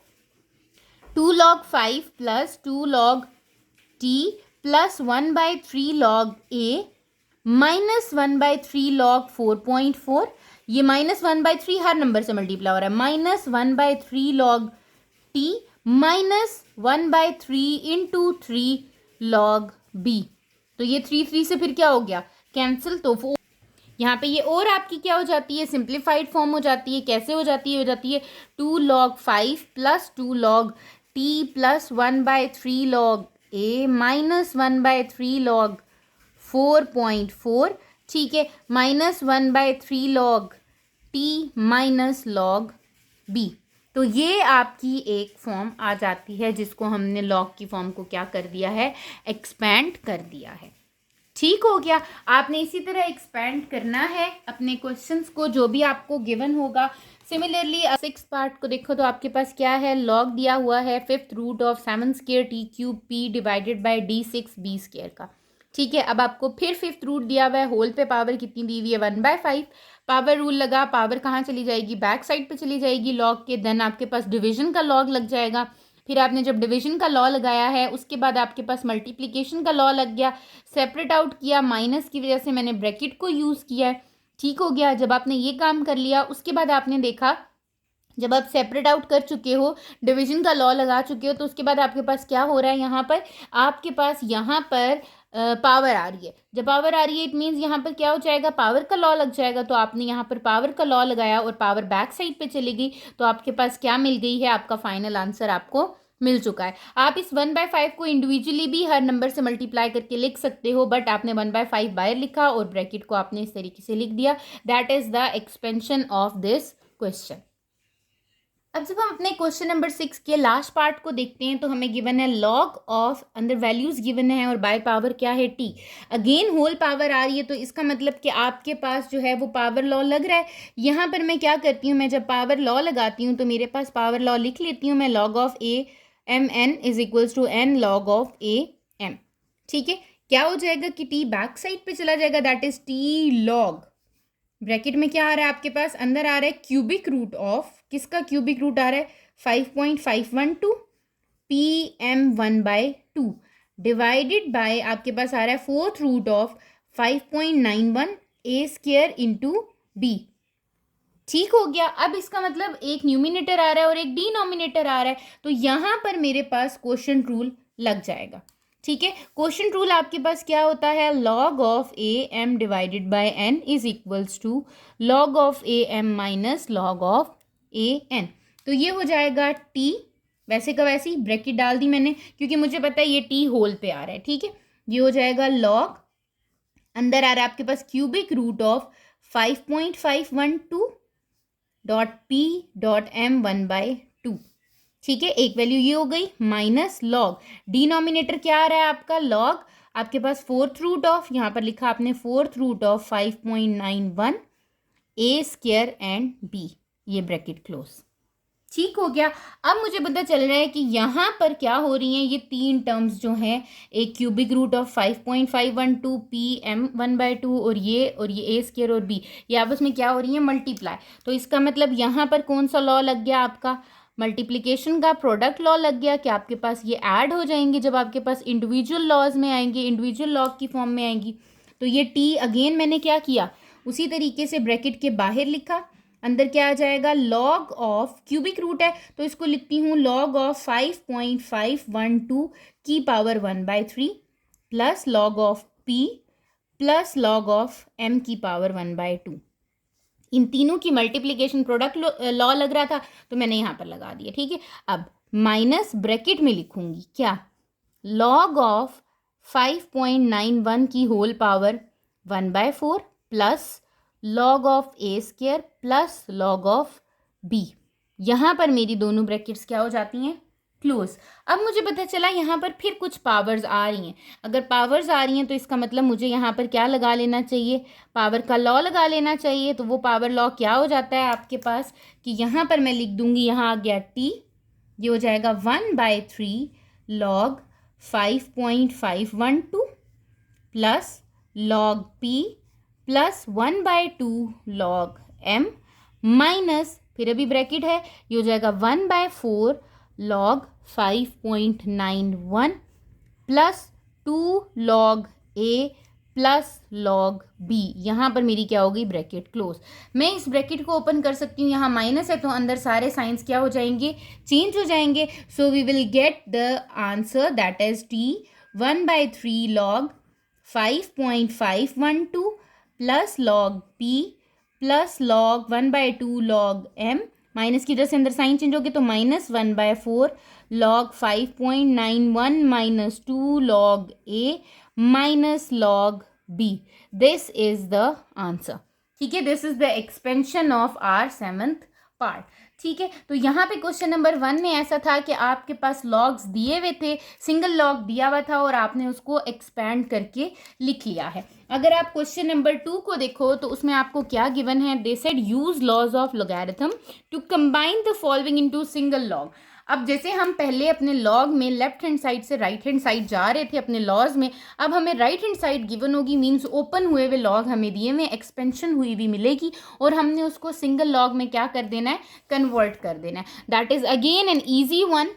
[SPEAKER 1] 2 log 5 plus 2 log t plus 1/3 log a minus 1/3 log 4.4, ये माइनस 1/3 हर नंबर से मल्टीप्लाई हो रहा है, minus 1/3 log t minus 1/3 into 3 log b। तो ये 3 से फिर क्या हो गया, कैंसिल। तो यहाँ पे ये और आपकी क्या हो जाती है, सिंप्लीफाइड फॉर्म हो जाती है। कैसे हो जाती है, 2 log 5 plus 2 log t plus 1/3 log a minus 1/3 log 4.4, ठीक है, minus 1/3 log t minus log b। तो ये आपकी एक फॉर्म आ जाती है जिसको हमने लॉग की फॉर्म को क्या कर दिया है, एक्सपैंड कर दिया है। ठीक हो गया। आपने इसी तरह एक्सपैंड करना है अपने क्वेश्चंस को जो भी आपको गिवन होगा। सिमिलरली 6 पार्ट को देखो तो आपके पास क्या है, लॉग दिया हुआ है 5th root of 7 square T cube P divided by d6 b square का। ठीक है, अब आपको फिर 5th रूट दिया हुआ है, होल पे पावर कितनी दी हुई है, 1/5। पावर रूल लगा, पावर कहाँ चली जाएगी, बैक साइड पे चली जाएगी लॉग के। देन आपके पास डिवीजन का लॉग लग जाएगा। फिर आपने जब डिवीजन का लॉ लगाया है उसके बाद आपके पास मल्टीप्लिकेशन का लॉ लग गया, सेपरेट आउट किया, माइनस की वजह से मैंने ब्रैकेट को यूज़ किया है। ठीक हो गया। जब आपने ये काम कर लिया उसके बाद आपने देखा, जब आप सेपरेट आउट कर चुके हो, डिवीजन का लॉ लगा चुके हो, तो उसके बाद आपके पास क्या हो रहा है, यहाँ पर आपके पास यहाँ पर पावर आ रही है। जब पावर आ रही है इट मीन्स यहाँ पर क्या हो जाएगा, पावर का लॉ लग जाएगा। तो आपने यहाँ पर पावर का लॉ लगाया और पावर बैक साइड पे चली गई, तो आपके पास क्या मिल गई है, आपका फाइनल आंसर आपको मिल चुका है। आप इस 1/5 को इंडिविजुअली भी हर नंबर से मल्टीप्लाई करके लिख सकते हो, बट आपने 1/5 बाहर लिखा और ब्रैकेट को आपने इस तरीके से लिख दिया। That is the expansion of this question. अब जब हम अपने क्वेश्चन नंबर 6 के लास्ट पार्ट को देखते हैं तो हमें गिवन है लॉग ऑफ, अंदर वैल्यूज गिवन है और बाय पावर क्या है, टी। अगेन होल पावर आ रही है, तो इसका मतलब कि आपके पास जो है वो पावर लॉ लग रहा है। यहाँ पर मैं क्या करती हूँ, मैं जब पावर लॉ लगाती हूँ तो मेरे पास पावर लॉ लिख लेती हूँ मैं, log of A M N is equals to N log of A M. ठीक है, क्या हो जाएगा कि टी बैक साइड पे चला जाएगा, that is T log, bracket में क्या आ रहा है आपके पास, अंदर आ रहा है क्यूबिक रूट ऑफ, किसका क्यूबिक रूट आ रहा है, 5.512 PM1/2 डिवाइडेड बाय आपके पास आ रहा है 4th root of 5.91 A square into B. ठीक हो गया। अब इसका मतलब एक न्यूमिनेटर आ रहा है और एक डिनोमिनेटर आ रहा है, तो यहाँ पर मेरे पास क्वोशंट रूल लग जाएगा। ठीक है, क्वोशंट रूल आपके पास क्या होता है, log of A M divided by N is equals to log of A M minus log of A N. तो ये हो जाएगा टी, वैसे का वैसे ही ब्रैकेट डाल दी मैंने क्योंकि मुझे पता है ये टी होल पे आ रहा है। ठीक है, ये हो जाएगा लॉग, अंदर आ रहा है आपके पास cubic root of 5.512 dot P dot M 1/2। ठीक है, एक वैल्यू ये हो गई, माइनस लॉग, डिनोमिनेटर क्या आ रहा है आपका, लॉग, आपके पास 4th रूट ऑफ, यहाँ पर लिखा आपने 4th root of 5.91 A square and B, ये ब्रैकेट क्लोज। ठीक हो गया। अब मुझे पता चल रहा है कि यहाँ पर क्या हो रही हैं ये तीन टर्म्स जो हैं, एक cubic root of 5.512 P M 1/2 और ये ए स्क्वायर और बी, ये आपस में क्या हो रही है, मल्टीप्लाई। तो इसका मतलब यहाँ पर कौन सा लॉ लग गया आपका, मल्टीप्लिकेशन का प्रोडक्ट लॉ लग गया कि आपके पास ये ऐड हो जाएंगे जब आपके पास इंडिविजुअल लॉज में आएंगे, इंडिविजुअल लॉग की फॉर्म में आएंगी। तो ये टी अगेन मैंने क्या किया, उसी तरीके से ब्रैकेट के बाहर लिखा, अंदर क्या आ जाएगा, लॉग ऑफ, क्यूबिक रूट है तो इसको लिखती हूँ लॉग ऑफ 5.512 की power 1/3 plus log of P plus log of M की पावर 1/2। इन तीनों की मल्टीप्लिकेशन प्रोडक्ट लॉ लग रहा था तो मैंने यहाँ पर लगा दिया। ठीक है, अब माइनस ब्रैकेट में लिखूंगी क्या, लॉग ऑफ 5.91 की whole power 1/4 plus log of A square plus log of B. यहाँ पर मेरी दोनों ब्रैकेट्स क्या हो जाती हैं, क्लोज। अब मुझे पता चला यहाँ पर फिर कुछ पावर्स आ रही हैं। अगर पावर्स आ रही हैं तो इसका मतलब मुझे यहाँ पर क्या लगा लेना चाहिए, पावर का लॉ लगा लेना चाहिए। तो वो पावर लॉ क्या हो जाता है आपके पास कि यहाँ पर मैं लिख दूंगी, यहाँ आ गया टी, ये हो जाएगा 1/3 log 5.512 plus log P plus 1/2 log M minus, फिर अभी ब्रैकेट है, ये हो जाएगा 1/4 log 5.91 plus 2 log A plus log B. यहाँ पर मेरी क्या होगी, ब्रैकेट क्लोज। मैं इस ब्रैकेट को ओपन कर सकती हूँ, यहाँ माइनस है तो अंदर सारे साइंस क्या हो जाएंगे, चेंज हो जाएंगे। So we will get the answer that is T 1/3 log 5.512 plus log P plus log 1/2 log M, minus की वजह से अंदर साइन चेंज हो गया तो minus 1/4 log 5.91 minus 2 log A minus log B. This is the answer. ठीक है, this is the expansion of our 7th part. ठीक है, तो यहाँ पे क्वेश्चन नंबर 1 में ऐसा था कि आपके पास लॉग्स दिए हुए थे, सिंगल लॉग दिया हुआ था और आपने उसको एक्सपैंड करके लिख लिया है। अगर आप क्वेश्चन नंबर 2 को देखो तो उसमें आपको क्या गिवन है, they said use laws of logarithm to combine the following into single log. अब जैसे हम पहले अपने लॉग में लेफ्ट हैंड साइड से राइट हैंड साइड जा रहे थे अपने लॉज में, अब हमें राइट हैंड साइड गिवन होगी, मींस ओपन हुए हुए लॉग हमें दिए हुए, एक्सपेंशन हुई हुई मिलेगी और हमने उसको सिंगल लॉग में क्या कर देना है, कन्वर्ट कर देना है। That is again an easy one.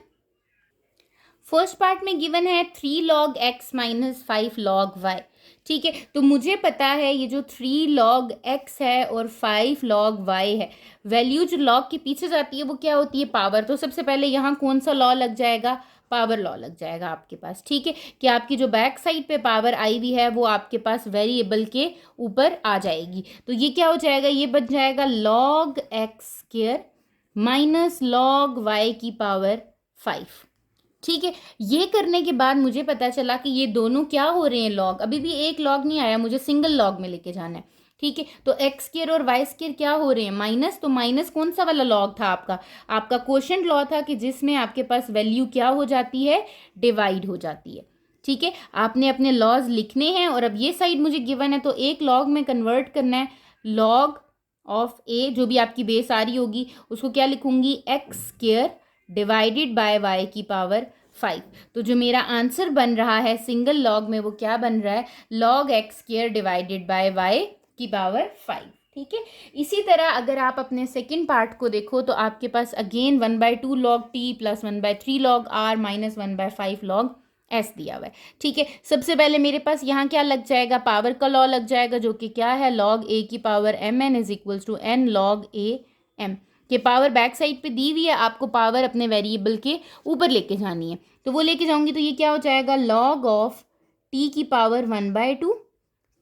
[SPEAKER 1] First part में गिवन है 3 log x minus 5 log y। ठीक है, तो मुझे पता है ये जो 3 log x है और 5 log y है, वैल्यू जो log के पीछे जाती है वो क्या होती है, पावर। तो सबसे पहले यहाँ कौन सा लॉ लग जाएगा, पावर लॉ लग जाएगा आपके पास। ठीक है, कि आपकी जो बैक साइड पे पावर आई हुई है वो आपके पास वेरिएबल के ऊपर आ जाएगी। तो ये क्या हो जाएगा, ये बन जाएगा log x square minus log y की पावर 5। ठीक है, ये करने के बाद मुझे पता चला कि ये दोनों क्या हो रहे हैं, लॉग। अभी भी एक लॉग नहीं आया, मुझे सिंगल लॉग में लेके जाना है। ठीक है, तो एक्स स्क्वायर और वाई स्क्वायर क्या हो रहे हैं, माइनस। तो माइनस कौन सा वाला लॉग था आपका, आपका क्वोशंट लॉ था कि जिसमें आपके पास वैल्यू क्या हो जाती है, डिवाइड हो जाती है। ठीक है, आपने अपने लॉज लिखने हैं और अब ये साइड मुझे गिवन है तो एक लॉग में कन्वर्ट करना है। लॉग ऑफ ए जो भी आपकी बेस आ रही होगी उसको क्या लिखूंगी, X square divided by Y की पावर 5। तो जो मेरा आंसर बन रहा है सिंगल लॉग में वो क्या बन रहा है, log X square divided by Y की पावर 5। ठीक है, इसी तरह अगर आप अपने सेकंड पार्ट को देखो तो आपके पास again 1/2 log T plus 1/3 log R minus 1/5 log S दिया हुआ है। ठीक है, सबसे पहले मेरे पास यहाँ क्या लग जाएगा, पावर का लॉ लग जाएगा जो कि क्या है, लॉग ए की power M N is equals to N log A M. कि पावर बैक साइड पे दी हुई है, आपको पावर अपने वेरिएबल के ऊपर लेके जानी है, तो वो लेके जाऊंगी तो ये क्या हो जाएगा, लॉग ऑफ टी की power 1/2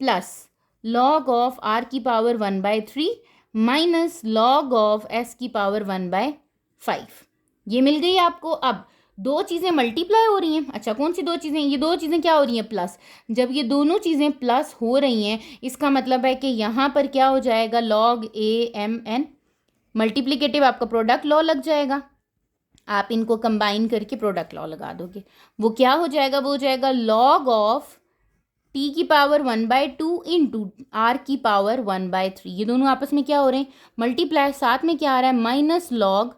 [SPEAKER 1] plus log of R की power 1/3 minus log of S की पावर 1/5। ये मिल गई आपको। अब दो चीज़ें मल्टीप्लाई हो रही हैं। अच्छा, कौन सी दो चीज़ें, ये दो चीज़ें क्या हो रही हैं, प्लस। जब ये दोनों चीज़ें प्लस हो रही हैं इसका मतलब है कि यहाँ पर क्या हो जाएगा, log A M N, multiplicative आपका प्रोडक्ट लॉ लग जाएगा। आप इनको कंबाइन करके प्रोडक्ट लॉ लगा दोगे, वो क्या हो जाएगा, वो हो जाएगा लॉग ऑफ टी की पावर 1/2 इंटू आर की पावर 1/3। ये दोनों आपस में क्या हो रहे हैं, मल्टीप्लाई। साथ में क्या आ रहा है, माइनस लॉग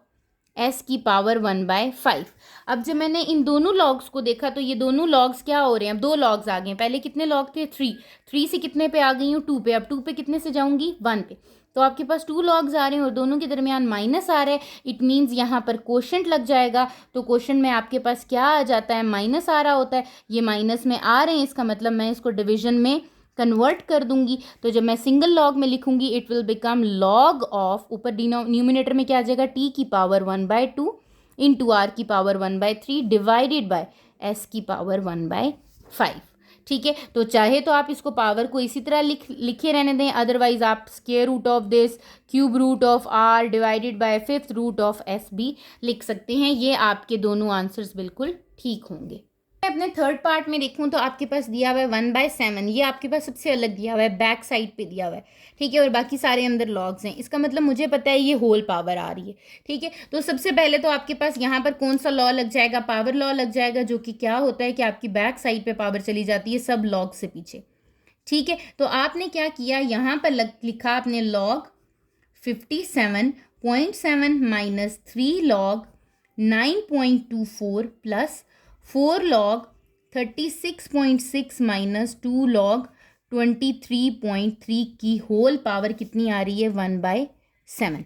[SPEAKER 1] एस की पावर 1/5। अब जब मैंने इन दोनों लॉग्स को देखा तो ये दोनों लॉग्स क्या हो रहे हैं, अब दो लॉग्स आ गए हैं। पहले कितने लॉग थे, 3 से कितने पे आ गई हूँ, 2 पे। अब 2 पे कितने से जाऊंगी, 1 पे। तो आपके पास 2 लॉग्स आ रहे हैं और दोनों के दरमियान माइनस आ रहा है। इट मीन्स यहाँ पर क्वोशंट लग जाएगा। तो क्वोशंट में आपके पास क्या आ जाता है, माइनस आ रहा होता है। ये माइनस में आ रहे हैं, इसका मतलब मैं इसको डिविजन में कन्वर्ट कर दूंगी। तो जब मैं सिंगल लॉग में लिखूंगी it will become log of, ऊपर न्यूमिनेटर में क्या आ जाएगा, टी की पावर 1/2 इंटू आर की पावर 1/3 डिवाइडेड बाय एस की पावर 1/5। ठीक है, तो चाहे तो आप इसको पावर को इसी तरह लिखे रहने दें, अदरवाइज आप square root of this cube root of R divided by 5th root of S भी लिख सकते हैं। ये आपके दोनों आंसर्स बिल्कुल ठीक होंगे। मैं अपने थर्ड पार्ट में देखूं तो आपके पास दिया हुआ है 1/7, ये आपके पास सबसे अलग दिया हुआ है, बैक साइड पे दिया हुआ है, ठीक है, और बाकी सारे अंदर लॉग्स हैं। इसका मतलब मुझे पता है ये होल पावर आ रही है, ठीक है। तो सबसे पहले तो आपके पास यहाँ पर कौन सा लॉ लग जाएगा, पावर लॉ लग जाएगा, जो कि क्या होता है कि आपकी बैक साइड पे पावर चली जाती है सब लॉग से पीछे, ठीक है। तो आपने क्या किया, यहाँ पर लिखा आपने log 57.7 minus 3 log 9.24 plus 4 log 36.6 minus 2 log 23.3 की होल पावर कितनी आ रही है, 1/7,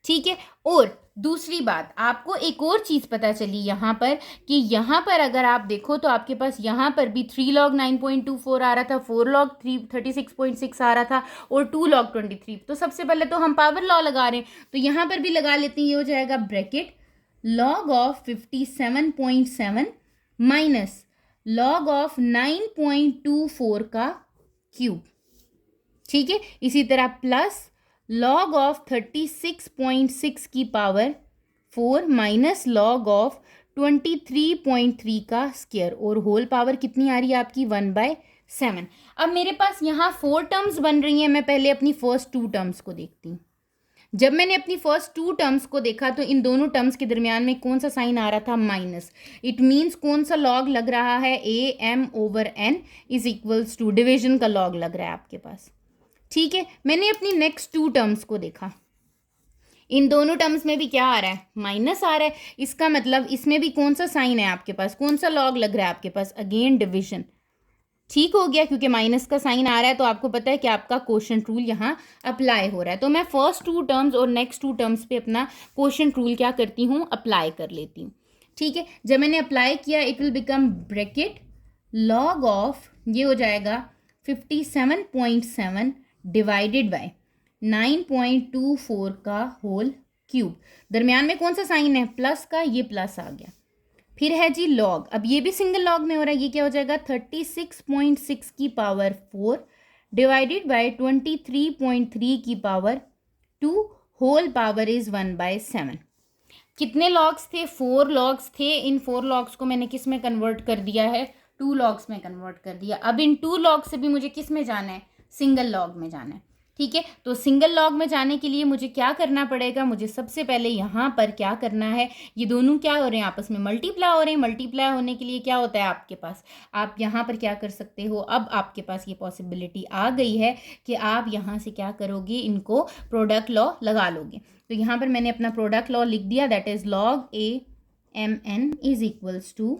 [SPEAKER 1] ठीक है। और दूसरी बात, आपको एक और चीज़ पता चली यहाँ पर कि यहाँ पर अगर आप देखो तो आपके पास यहाँ पर भी 3 log 9.24 आ रहा था, 4 log 36.6 आ रहा था और 2 log 23। तो सबसे पहले तो हम पावर लॉ लगा रहे हैं, तो यहाँ पर भी लगा लेते हैं, ये हो जाएगा bracket log of 57.7 minus log of 9.24 का क्यूब, ठीक है। इसी तरह प्लस log ऑफ 36.6 की पावर 4 माइनस log ऑफ 23.3 का स्क्वायर, और होल पावर कितनी आ रही है आपकी, 1/7। अब मेरे पास यहाँ 4 टर्म्स बन रही हैं, मैं पहले अपनी फर्स्ट 2 टर्म्स को देखती हूँ। जब मैंने अपनी फर्स्ट 2 टर्म्स को देखा तो इन दोनों टर्म्स के दरमियान में कौन सा साइन आ रहा था, माइनस। इट मीन्स कौन सा लॉग लग रहा है, AM/N is equals to division का लॉग लग रहा है आपके पास, ठीक है। मैंने अपनी नेक्स्ट 2 टर्म्स को देखा, इन दोनों टर्म्स में भी क्या आ रहा है, माइनस आ रहा है। इसका मतलब इसमें भी कौन सा साइन है आपके पास, कौन सा लॉग लग रहा है आपके पास, अगेन डिविजन, ठीक हो गया, क्योंकि माइनस का साइन आ रहा है तो आपको पता है कि आपका क्वोशंट रूल यहाँ अप्लाई हो रहा है। तो मैं फर्स्ट 2 टर्म्स और नेक्स्ट 2 टर्म्स पे अपना क्वोशंट रूल क्या करती हूँ, अप्लाई कर लेती हूँ, ठीक है। जब मैंने अप्लाई किया it will become bracket log of, ये हो जाएगा 57.7 डिवाइडेड बाय 9.24 का होल क्यूब, दरमियान में कौन सा साइन है, प्लस का, ये प्लस आ गया। फिर है जी लॉग, अब ये भी सिंगल लॉग में हो रहा है, ये क्या हो जाएगा 36.6 की पावर 4 डिवाइडेड बाय 23.3 की पावर 2 होल पावर इज 1/7। कितने लॉग्स थे, 4 लॉग्स थे। इन 4 लॉग्स को मैंने किस में कन्वर्ट कर दिया है, 2 लॉग्स में कन्वर्ट कर दिया। अब इन 2 लॉग से भी मुझे किस में जाना है, सिंगल लॉग में जाना है, ठीक है। तो सिंगल लॉग में जाने के लिए मुझे क्या करना पड़ेगा, मुझे सबसे पहले यहाँ पर क्या करना है, ये दोनों क्या हो रहे हैं, आपस में मल्टीप्लाई हो रहे हैं। मल्टीप्लाई होने के लिए क्या होता है आपके पास, आप यहाँ पर क्या कर सकते हो, अब आपके पास ये पॉसिबिलिटी आ गई है कि आप यहाँ से क्या करोगे, इनको प्रोडक्ट लॉ लगा लोगे। तो यहाँ पर मैंने अपना प्रोडक्ट लॉ लिख दिया, that is log AM/N is equals to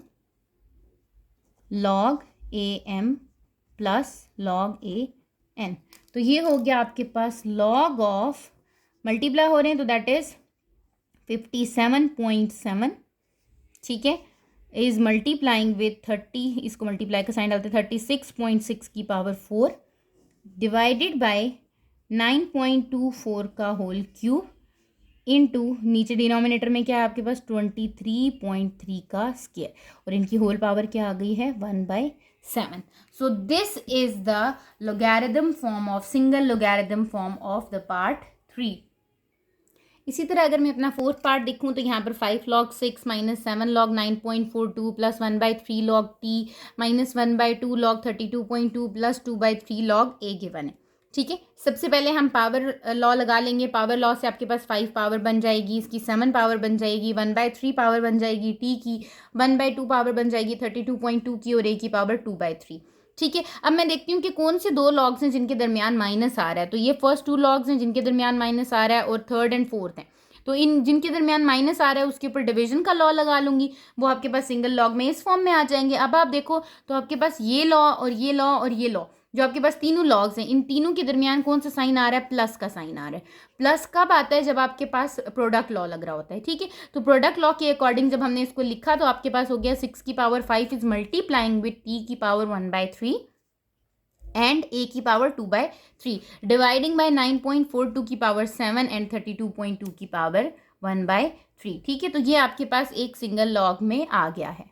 [SPEAKER 1] log AM plus log AN। तो ये हो गया आपके पास log ऑफ, मल्टीप्लाई हो रहे हैं तो दैट इज 57.7, ठीक है, इज मल्टीप्लाइंग विथ 30, इसको मल्टीप्लाई का साइन डालते 36.6 की पावर 4 डिवाइडेड बाय 9.24 का होल क्यूब इनटू, नीचे डिनोमिनेटर में क्या है आपके पास 23.3 का स्क्वायर, और इनकी होल पावर क्या आ गई है, 1/7। So this is the logarithm form of, single logarithm form of the part 3। इसी तरह अगर मैं अपना फोर्थ पार्ट देखूं तो यहाँ पर 5 log 6 minus 7 log 9.42 plus 1/3 log t minus 1/2 log 32.2 plus 2/3 log a given है, ठीक है। सबसे पहले हम पावर लॉ लगा लेंगे। पावर लॉ से आपके पास 5 पावर बन जाएगी, इसकी 7 पावर बन जाएगी, 1/3 पावर बन जाएगी, t की 1/2 पावर बन जाएगी, 32.2 की और a की पावर 2/3, ठीक है। अब मैं देखती हूँ कि कौन से 2 लॉग्स हैं जिनके दरमियान माइनस आ रहा है। तो ये फर्स्ट 2 लॉग्स हैं जिनके दरमियान माइनस आ रहा है, और थर्ड एंड फोर्थ हैं। तो इन जिनके दरमियान माइनस आ रहा है उसके ऊपर डिवीजन का लॉ लगा लूंगी, वो आपके पास सिंगल लॉग में इस फॉर्म में आ जाएंगे। अब आप देखो तो आपके पास ये लॉ और ये लॉ और ये लॉ, जो आपके पास तीनों लॉग्स हैं, इन तीनों के दरमियान कौन सा साइन आ रहा है, प्लस का साइन आ रहा है। प्लस कब आता है, जब आपके पास प्रोडक्ट लॉ लग रहा होता है, ठीक है। तो प्रोडक्ट लॉ के अकॉर्डिंग जब हमने इसको लिखा तो आपके पास हो गया 6 की power 5 is multiplying with t की पावर 1/3 एंड a की पावर 2/3 डिवाइडिंग बाय 9.42 की पावर 7 एंड 32.2 की पावर 1/3, ठीक है। तो ये आपके पास एक सिंगल लॉग में आ गया है।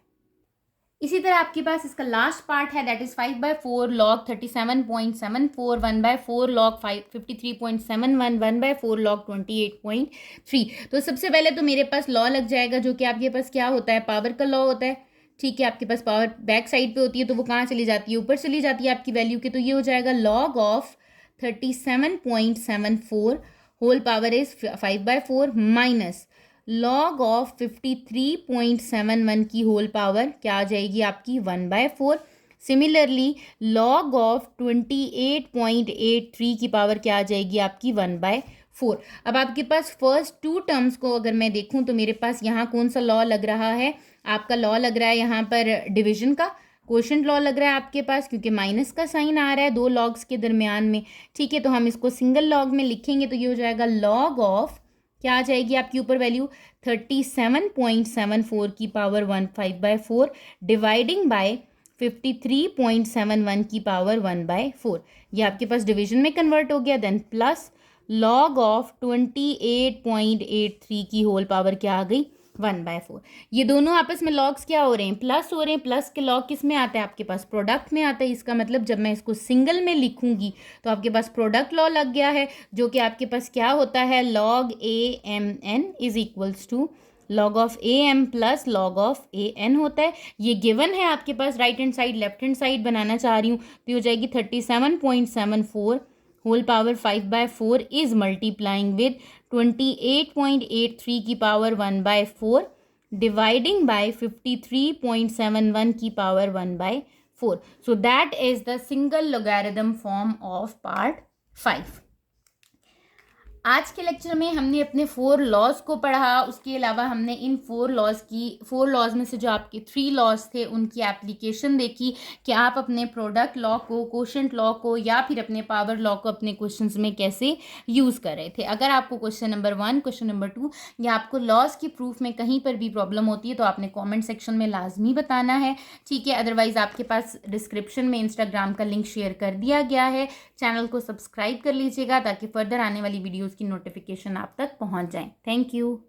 [SPEAKER 1] इसी तरह आपके पास इसका लास्ट पार्ट है, that is 5/4 log 37.74 1/4 log 53.71 1/4 log 28.3। तो सबसे पहले तो मेरे पास लॉ लग जाएगा, जो कि आपके पास क्या होता है, पावर का लॉ होता है, ठीक है, आपके पास पावर बैक साइड पे होती है तो वो कहाँ चली जाती है, ऊपर चली जाती है आपकी वैल्यू के, तो ये हो जाएगा log of 37.74 whole power is 5/4 minus log of 53.71 की होल पावर क्या आ जाएगी आपकी 1/4। सिमिलरली log ऑफ 28.83 की पावर क्या आ जाएगी आपकी 1/4। अब आपके पास फर्स्ट टू टर्म्स को अगर मैं देखूं तो मेरे पास यहाँ कौन सा लॉ लग रहा है, आपका लॉ लग रहा है यहाँ पर डिवीजन का, क्वोशंट लॉ लग रहा है आपके पास, क्योंकि माइनस का साइन आ रहा है दो लॉग्स के दरमियान में। ठीक है, तो हम इसको सिंगल लॉग में लिखेंगे तो ये हो जाएगा log ऑफ क्या आ जाएगी आपकी ऊपर वैल्यू 37.74 की पावर 1/4 डिवाइडिंग बाय 53.71 की पावर 1/4। ये आपके पास डिवीजन में कन्वर्ट हो गया। देन प्लस log ऑफ 28.83 की होल पावर क्या आ गई 1/4। ये दोनों आपस में लॉग्स क्या हो रहे हैं, प्लस हो रहे हैं। प्लस के लॉग किस में आता है आपके पास, प्रोडक्ट में आता है। इसका मतलब जब मैं इसको सिंगल में लिखूंगी तो आपके पास प्रोडक्ट लॉ लग गया है, जो कि आपके पास क्या होता है log AMN is equals to log of AM plus log of AN होता है। ये गिवन है आपके पास, right hand side left hand side बनाना चाह रही हूँ तो हो जाएगी 37.74 whole power 5/4 is multiplying with 28.83 की पावर 1/4 डिवाइडिंग बाय 53.71 की power 1/4। So that is the single logarithm form of part 5। आज के लेक्चर में हमने अपने 4 लॉज को पढ़ा। उसके अलावा हमने इन 4 लॉज में से जो आपके 3 लॉज थे उनकी एप्लीकेशन देखी कि आप अपने प्रोडक्ट लॉ को, कोशेंट लॉ को या फिर अपने पावर लॉ को अपने क्वेश्चंस में कैसे यूज़ कर रहे थे। अगर आपको क्वेश्चन नंबर 1, क्वेश्चन नंबर 2 या आपको लॉज की प्रूफ में कहीं पर भी प्रॉब्लम होती है तो आपने कॉमेंट सेक्शन में लाजमी बताना है। ठीक है, अदरवाइज आपके पास डिस्क्रिप्शन में इंस्टाग्राम का लिंक शेयर कर दिया गया है। चैनल को सब्सक्राइब कर लीजिएगा ताकि फर्दर आने वाली वीडियोज़ की नोटिफिकेशन आप तक पहुंच जाए। Thank you.